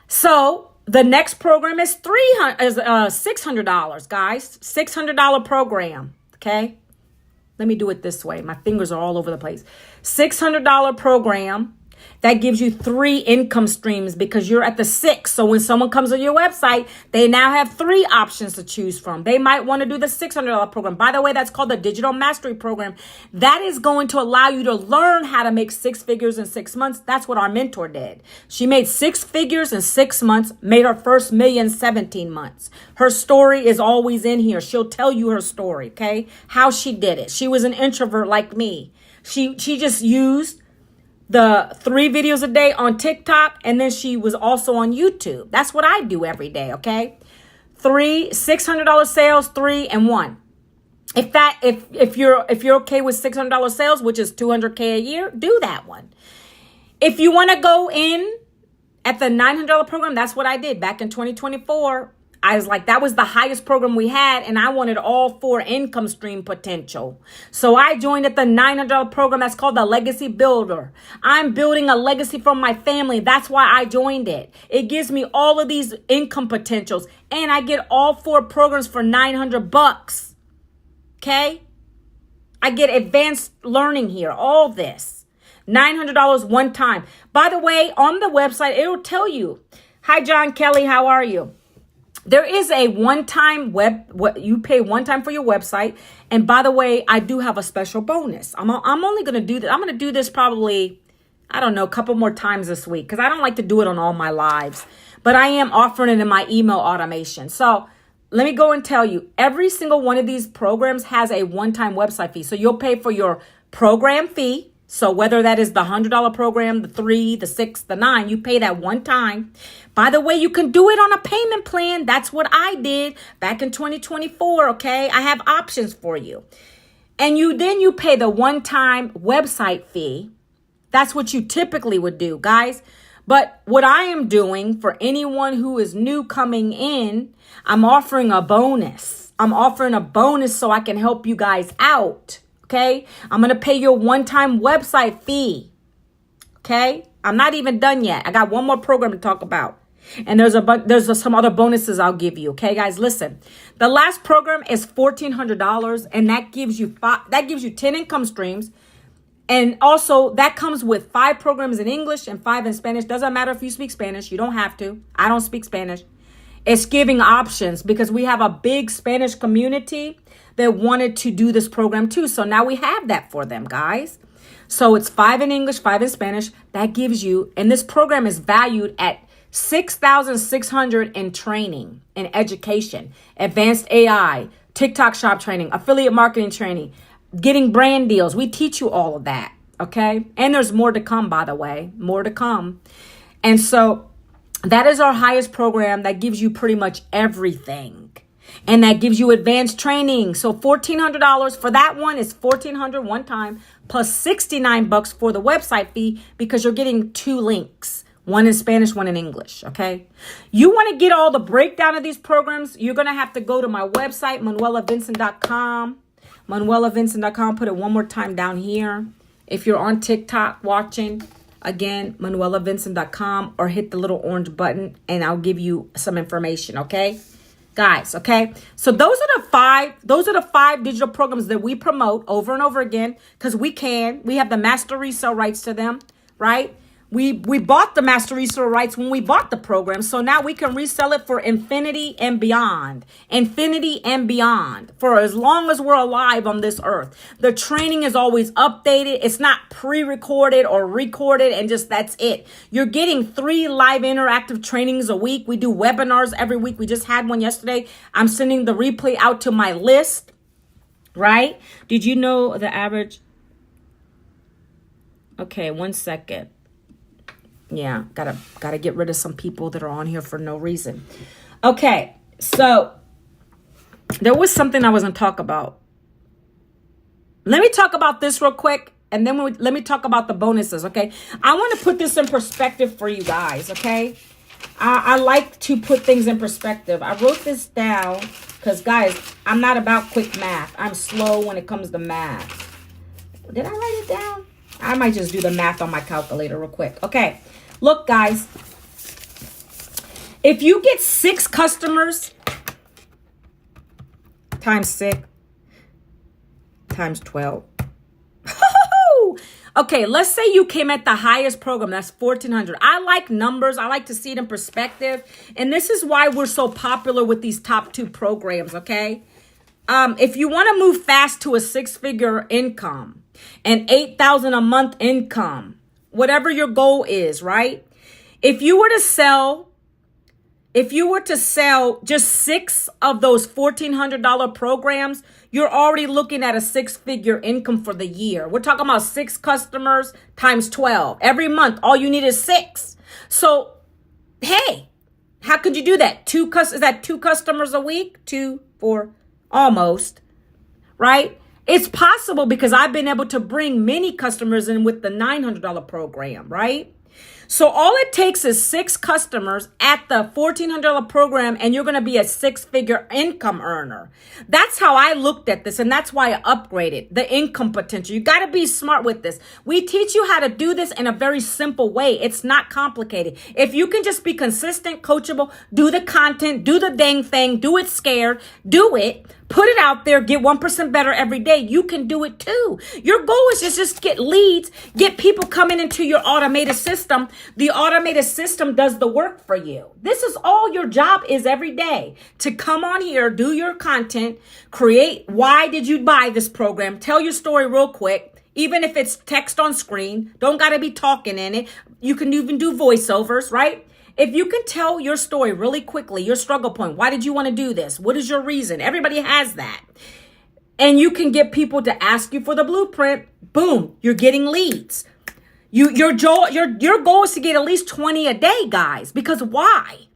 So the next program is $600, guys. $600 program. Okay. Let me do it this way. My fingers are all over the place. $600 program. That gives you 3 income streams because you're at the 6. So when someone comes to your website, they now have 3 options to choose from. They might want to do the $600 program. By the way, that's called the Digital Mastery Program. That is going to allow you to learn how to make 6 figures in 6 months. That's what our mentor did. She made 6 figures in 6 months, made her first million in 17 months. Her story is always in here. She'll tell you her story, okay? How she did it. She was an introvert like me. She just used the 3 videos a day on TikTok, and then she was also on YouTube. That's what I do every day, okay? $600 sales, 3 and 1. If you're okay with $600 sales, which is $200K a year, do that one. If you want to go in at the $900 program, that's what I did back in 2024. I was like, that was the highest program we had, and I wanted all 4 income stream potential. So I joined at the $900 program that's called the Legacy Builder. I'm building a legacy for my family. That's why I joined it. It gives me all of these income potentials, and I get all 4 programs for $900. Okay? I get advanced learning here, all this. $900 one time. By the way, on the website, it will tell you. Hi, John Kelly, how are you? There is a one-time you pay one time for your website. And by the way, I do have a special bonus. I'm only going to do that. I'm going to do this probably, I don't know, a couple more times this week because I don't like to do it on all my lives. But I am offering it in my email automation. So let me go and tell you, every single one of these programs has a one-time website fee. So you'll pay for your program fee. So whether that is the $100 program, the 3, the 6, the 9, you pay that one time. By the way, you can do it on a payment plan. That's what I did back in 2024, okay? I have options for you. And you pay the one-time website fee. That's what you typically would do, guys. But what I am doing for anyone who is new coming in, I'm offering a bonus. I'm offering a bonus so I can help you guys out. Okay, I'm going to pay your one-time website fee. Okay, I'm not even done yet. I got one more program to talk about. And there's some other bonuses I'll give you. Okay, guys, listen. The last program is $1,400, and that gives you 10 income streams. And also that comes with 5 programs in English and 5 in Spanish. Doesn't matter if you speak Spanish. You don't have to. I don't speak Spanish. It's giving options because we have a big Spanish community that wanted to do this program too. So now we have that for them, guys. So it's 5 in English, 5 in Spanish. That gives you, and this program is valued at $6,600 in training and education, advanced AI, TikTok shop training, affiliate marketing training, getting brand deals. We teach you all of that, okay? And there's more to come, by the way, more to come. And so that is our highest program that gives you pretty much everything. And that gives you advanced training. So $1,400 for that one is $1,400 one time plus $69 for the website fee because you're getting 2 links, one in Spanish, one in English. Okay. You want to get all the breakdown of these programs. You're going to have to go to my website, ManuelaVincent.com. ManuelaVincent.com. Put it one more time down here. If you're on TikTok watching, again, ManuelaVincent.com, or hit the little orange button and I'll give you some information. Okay. Guys, okay? So those are the 5 digital programs that we promote over and over again because we have the master resale rights to them, right? We bought the master resale rights when we bought the program. So now we can resell it for infinity and beyond. Infinity and beyond for as long as we're alive on this earth. The training is always updated. It's not pre-recorded or recorded and just that's it. You're getting 3 live interactive trainings a week. We do webinars every week. We just had one yesterday. I'm sending the replay out to my list, right? Did you know the average? Okay, 1 second. Yeah, gotta get rid of some people that are on here for no reason. Okay, so there was something I was gonna talk about. Let me talk about this real quick, and then let me talk about the bonuses, okay? I want to put this in perspective for you guys, okay? I like to put things in perspective. I wrote this down because, guys, I'm not about quick math. I'm slow when it comes to math. Did I write it down? I might just do the math on my calculator real quick. Okay. Look, guys, if you get 6 customers times 6 times 12. Okay, let's say you came at the highest program. That's $1,400. I like numbers. I like to see it in perspective. And this is why we're so popular with these top 2 programs, okay? If you want to move fast to a 6-figure income and $8,000 a month income, whatever your goal is, right? If you were to sell just 6 of those $1,400 programs, you're already looking at a 6-figure income for the year. We're talking about 6 customers times 12. Every month, all you need is 6. So, hey, How could you do that? Is that 2 customers a week? 2, 4, almost, right? It's possible because I've been able to bring many customers in with the $900 program, right? So all it takes is 6 customers at the $1,400 program, and you're going to be a 6-figure income earner. That's how I looked at this, and that's why I upgraded the income potential. You got to be smart with this. We teach you how to do this in a very simple way. It's not complicated. If you can just be consistent, coachable, do the content, do the dang thing, do it scared, do it. Put it out there, get 1% better every day. You can do it too. Your goal is just get leads, get people coming into your automated system. The automated system does the work for you. This is all your job is every day, to come on here, do your content, create. Why did you buy this program? Tell your story real quick. Even if it's text on screen, don't got to be talking in it. You can even do voiceovers, right? If you can tell your story really quickly, your struggle point, why did you want to do this? What is your reason? Everybody has that. And you can get people to ask you for the blueprint. Boom, you're getting leads. Your goal is to get at least 20 a day, guys. Because why?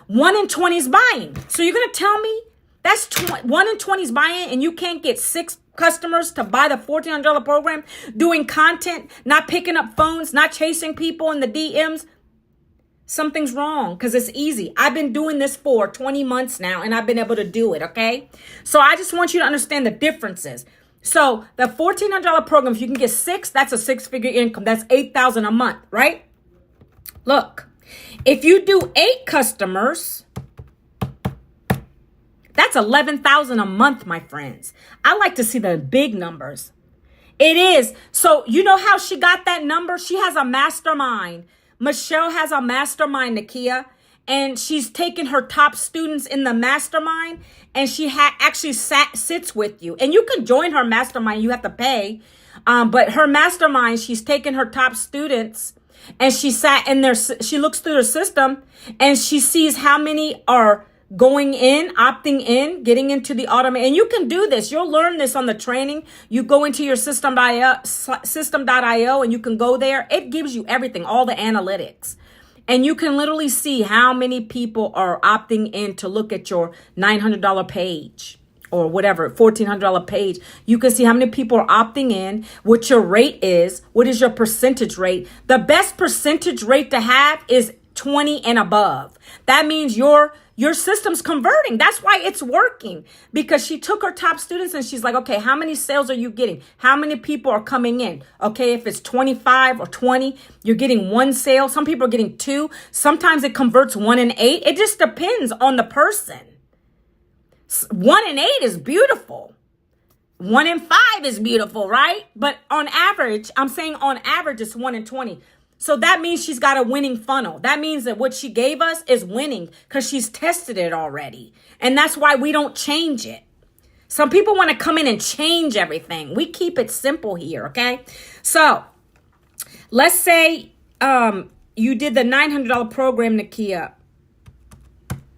1 in 20 is buying. So you're going to tell me that's 1 in 20 is buying, and you can't get 6 customers to buy the $1,400 program, doing content, not picking up phones, not chasing people in the DMs. Something's wrong, because it's easy. I've been doing this for 20 months now, and I've been able to do it, okay? So I just want you to understand the differences. So the $1,400 program, if you can get 6, that's a 6-figure income. That's $8,000 a month, right? Look, if you do 8 customers, that's $11,000 a month, my friends. I like to see the big numbers. It is. So you know how she got that number? She has a mastermind. Michelle has a mastermind, Nakia, and she's taken her top students in the mastermind, and she actually sits with you. And you can join her mastermind. You have to pay. But her mastermind, she's taken her top students, and she sat in there. She looks through her system, and she sees how many are going in, opting in, getting into the automated. And you can do this. You'll learn this on the training. You go into your system.io, and you can go there. It gives you everything, all the analytics. And you can literally see how many people are opting in to look at your $900 page or whatever, $1,400 page. You can see how many people are opting in, what your rate is, what is your percentage rate. The best percentage rate to have is 20 and above. That means your system's converting. That's why it's working, because she took her top students and she's like, okay, how many sales are you getting? How many people are coming in? Okay, if it's 25 or 20, you're getting 1 sale. Some people are getting 2. Sometimes it converts 1 in 8. It just depends on the person. 1 in 8 is beautiful. 1 in 5 is beautiful, right? But on average, I'm saying on average, it's 1 in 20. So that means she's got a winning funnel. That means that what she gave us is winning because she's tested it already. And that's why we don't change it. Some people want to come in and change everything. We keep it simple here, okay? So let's say you did the $900 program, Nakia.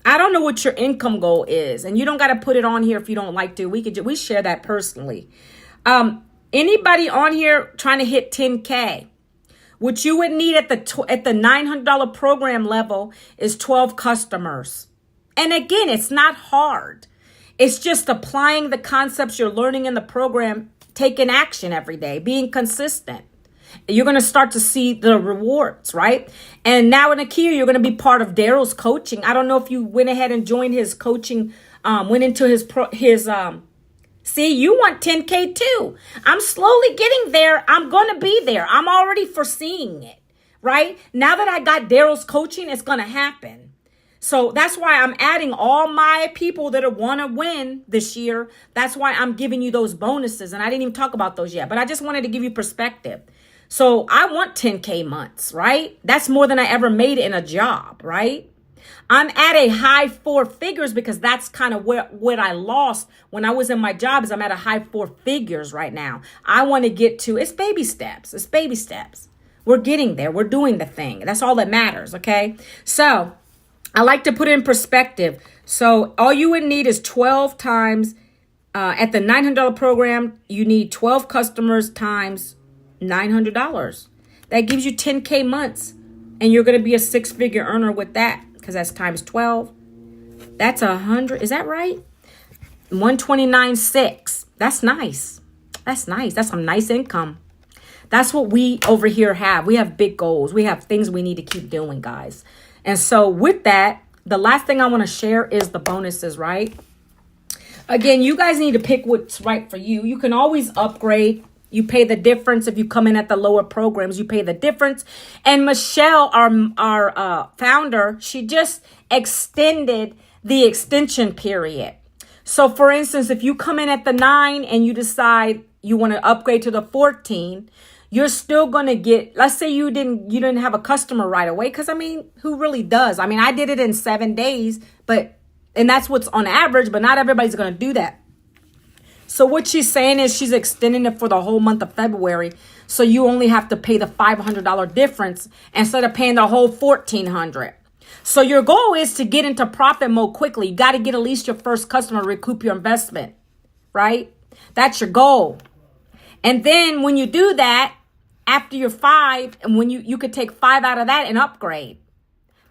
I don't know what your income goal is, and you don't got to put it on here if you don't like to. We share that personally. Anybody on here trying to hit 10K? What you would need at the $900 program level is 12 customers. And again, it's not hard. It's just applying the concepts you're learning in the program, taking action every day, being consistent. You're going to start to see the rewards, right? And now in Nakia, you're going to be part of Daryl's coaching. I don't know if you went ahead and joined his coaching, went into his see, you want 10K too. I'm slowly getting there. I'm going to be there. I'm already foreseeing it, right? Now that I got Daryl's coaching, it's going to happen. So that's why I'm adding all my people that want to win this year. That's why I'm giving you those bonuses. And I didn't even talk about those yet, but I just wanted to give you perspective. So I want 10K months, right? That's more than I ever made in a job, right? I'm at a high 4 figures because that's kind of what I lost when I was in my job. Is I'm at a high 4 figures right now. I want to get to, it's baby steps. It's baby steps. We're getting there. We're doing the thing. That's all that matters. Okay. So I like to put it in perspective. So all you would need is 12 times at the $900 program, you need 12 customers times $900. That gives you 10K months, and you're going to be a 6-figure earner with that. because that's times 12. That's 100. Is that right? 129.6. That's nice. That's nice. That's some nice income. That's what we over here have. We have big goals. We have things we need to keep doing, guys. And so with that, the last thing I want to share is the bonuses, right? Again, you guys need to pick what's right for you. You can always upgrade. You pay the difference. If you come in at the lower programs, you pay the difference. And Michelle, our founder, she just extended the extension period. So for instance, if you come in at the 9 and you decide you want to upgrade to the 14, you're still going to get, let's say you didn't have a customer right away. Cause I mean, who really does? I mean, I did it in 7 days, and that's what's on average, but not everybody's going to do that. So what she's saying is she's extending it for the whole month of February. So you only have to pay the $500 difference instead of paying the whole $1,400. So your goal is to get into profit mode quickly. You got to get at least your first customer, recoup your investment, right? That's your goal. And then when you do that, after you're 5, and when you could take 5 out of that and upgrade.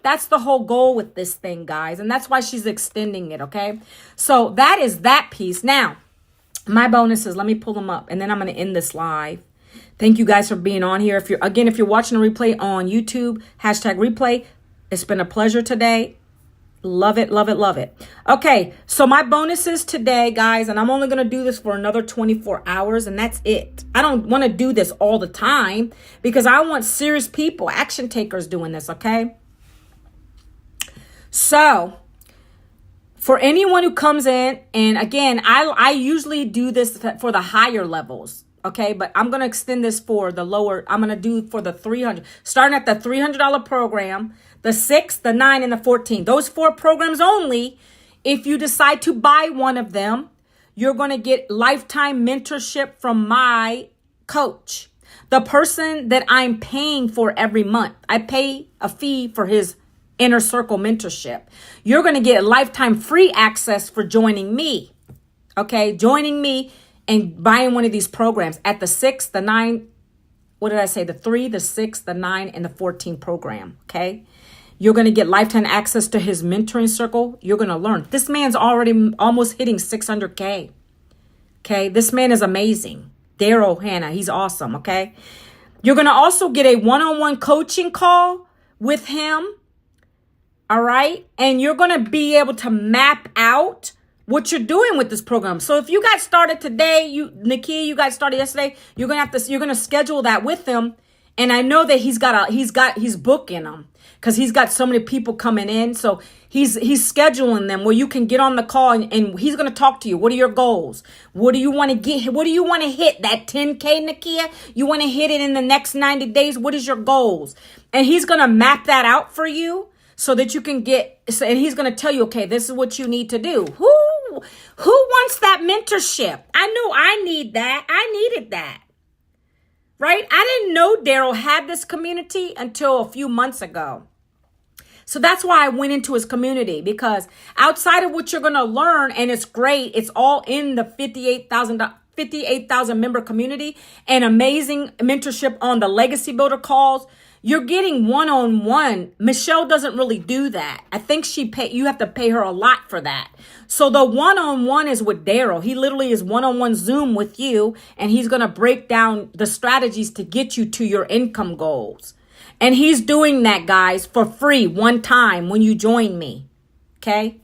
That's the whole goal with this thing, guys. And that's why she's extending it, okay? So that is that piece. Now, my bonuses, let me pull them up, and then I'm going to end this live. Thank you guys for being on here. If you're watching a replay on YouTube, #replay. It's been a pleasure today. Love it, love it, love it. Okay, so my bonuses today, guys, and I'm only going to do this for another 24 hours, and that's it. I don't want to do this all the time because I want serious people, action takers doing this, okay? So for anyone who comes in, and again, I usually do this for the higher levels, okay? But I'm going to extend this for the lower. I'm going to do for the 300, starting at the $300 program, the 6, the 9, and the 14. Those 4 programs only. If you decide to buy one of them, you're going to get lifetime mentorship from my coach, the person that I'm paying for every month. I pay a fee for his inner circle mentorship. You're going to get lifetime free access for joining me. Okay. Joining me and buying one of these programs at the 6, the 9, what did I say? The 3, the 6, the 9, and the 14 program. Okay. You're going to get lifetime access to his mentoring circle. You're going to learn. This man's already almost hitting 600K. Okay. This man is amazing. Daryl Hannah. He's awesome. Okay. You're going to also get a one-on-one coaching call with him. All right. And you're going to be able to map out what you're doing with this program. So if you got started today, Nakia, you got started yesterday, you're going to schedule that with him. And I know that he's booking them because he's got so many people coming in. So he's scheduling them where you can get on the call and he's going to talk to you. What are your goals? What do you want to get? What do you want to hit? That 10K, Nakia? You want to hit it in the next 90 days? What is your goals? And he's going to map that out for you so that you can and he's going to tell you, okay, this is what you need to do. Who wants that mentorship? I know I need that. I needed that. Right? I didn't know Daryl had this community until a few months ago. So that's why I went into his community, because outside of what you're going to learn, and it's great, it's all in the 58,000 member community and amazing mentorship on the Legacy Builder calls. You're getting one-on-one. Michelle doesn't really do that. I think you have to pay her a lot for that. So the one-on-one is with Daryl. He literally is one-on-one Zoom with you, and he's going to break down the strategies to get you to your income goals. And he's doing that, guys, for free one time when you join me. Okay?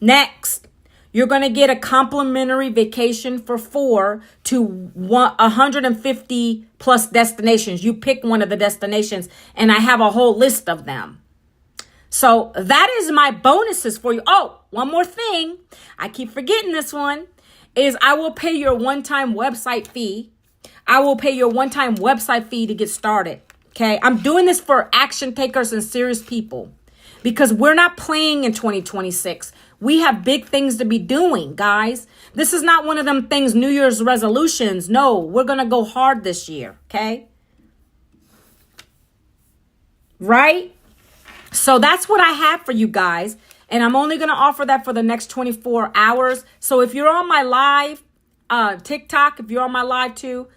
Next, you're going to get a complimentary vacation for 4 to 150 plus destinations. You pick one of the destinations, and I have a whole list of them. So that is my bonuses for you. Oh, one more thing. I keep forgetting this one is I will pay your one-time website fee. I will pay your one-time website fee to get started. Okay. I'm doing this for action takers and serious people because we're not playing in 2026. We have big things to be doing, guys. This is not one of them things, New Year's resolutions. No, we're going to go hard this year. Okay. Right? So that's what I have for you guys. And I'm only going to offer that for the next 24 hours. So if you're on my live TikTok, if you're on my live too,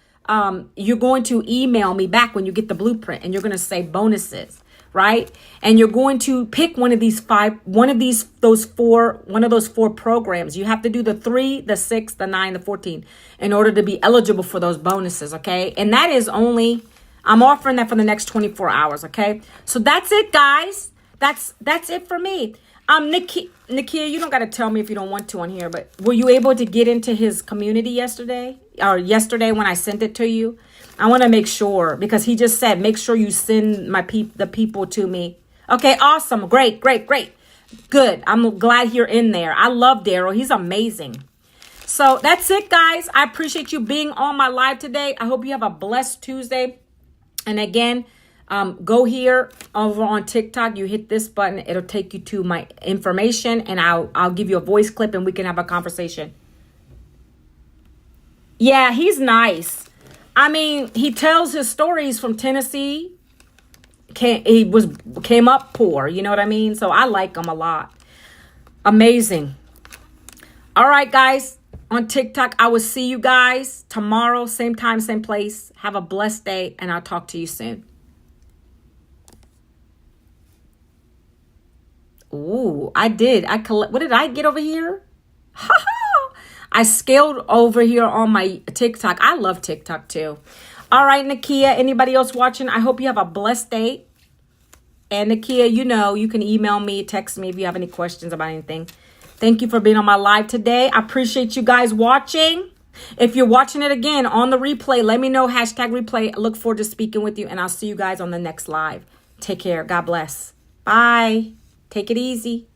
you're going to email me back when you get the blueprint and you're going to say bonuses. right? And you're going to pick one of those four programs. You have to do the 3, the 6, the 9, the 14 in order to be eligible for those bonuses, okay? And that is only, I'm offering that for the next 24 hours, okay? So that's it, guys. That's it for me. Nakia, you don't got to tell me if you don't want to on here, but were you able to get into his community yesterday when I sent it to you? I want to make sure, because he just said, make sure you send the people to me. Okay, awesome. Great. Good. I'm glad you're in there. I love Daryl. He's amazing. So that's it, guys. I appreciate you being on my live today. I hope you have a blessed Tuesday. And again, go here over on TikTok. You hit this button. It'll take you to my information, and I'll give you a voice clip and we can have a conversation. Yeah, he's nice. I mean, he tells his stories from Tennessee. Came up poor, you know what I mean? So I like him a lot. Amazing. All right, guys, on TikTok, I will see you guys tomorrow, same time, same place. Have a blessed day, and I'll talk to you soon. Ooh, I did. What did I get over here? I scaled over here on my TikTok. I love TikTok too. All right, Nakia, anybody else watching? I hope you have a blessed day. And Nakia, you can email me, text me if you have any questions about anything. Thank you for being on my live today. I appreciate you guys watching. If you're watching it again on the replay, let me know, #replay. I look forward to speaking with you, and I'll see you guys on the next live. Take care. God bless. Bye. Take it easy.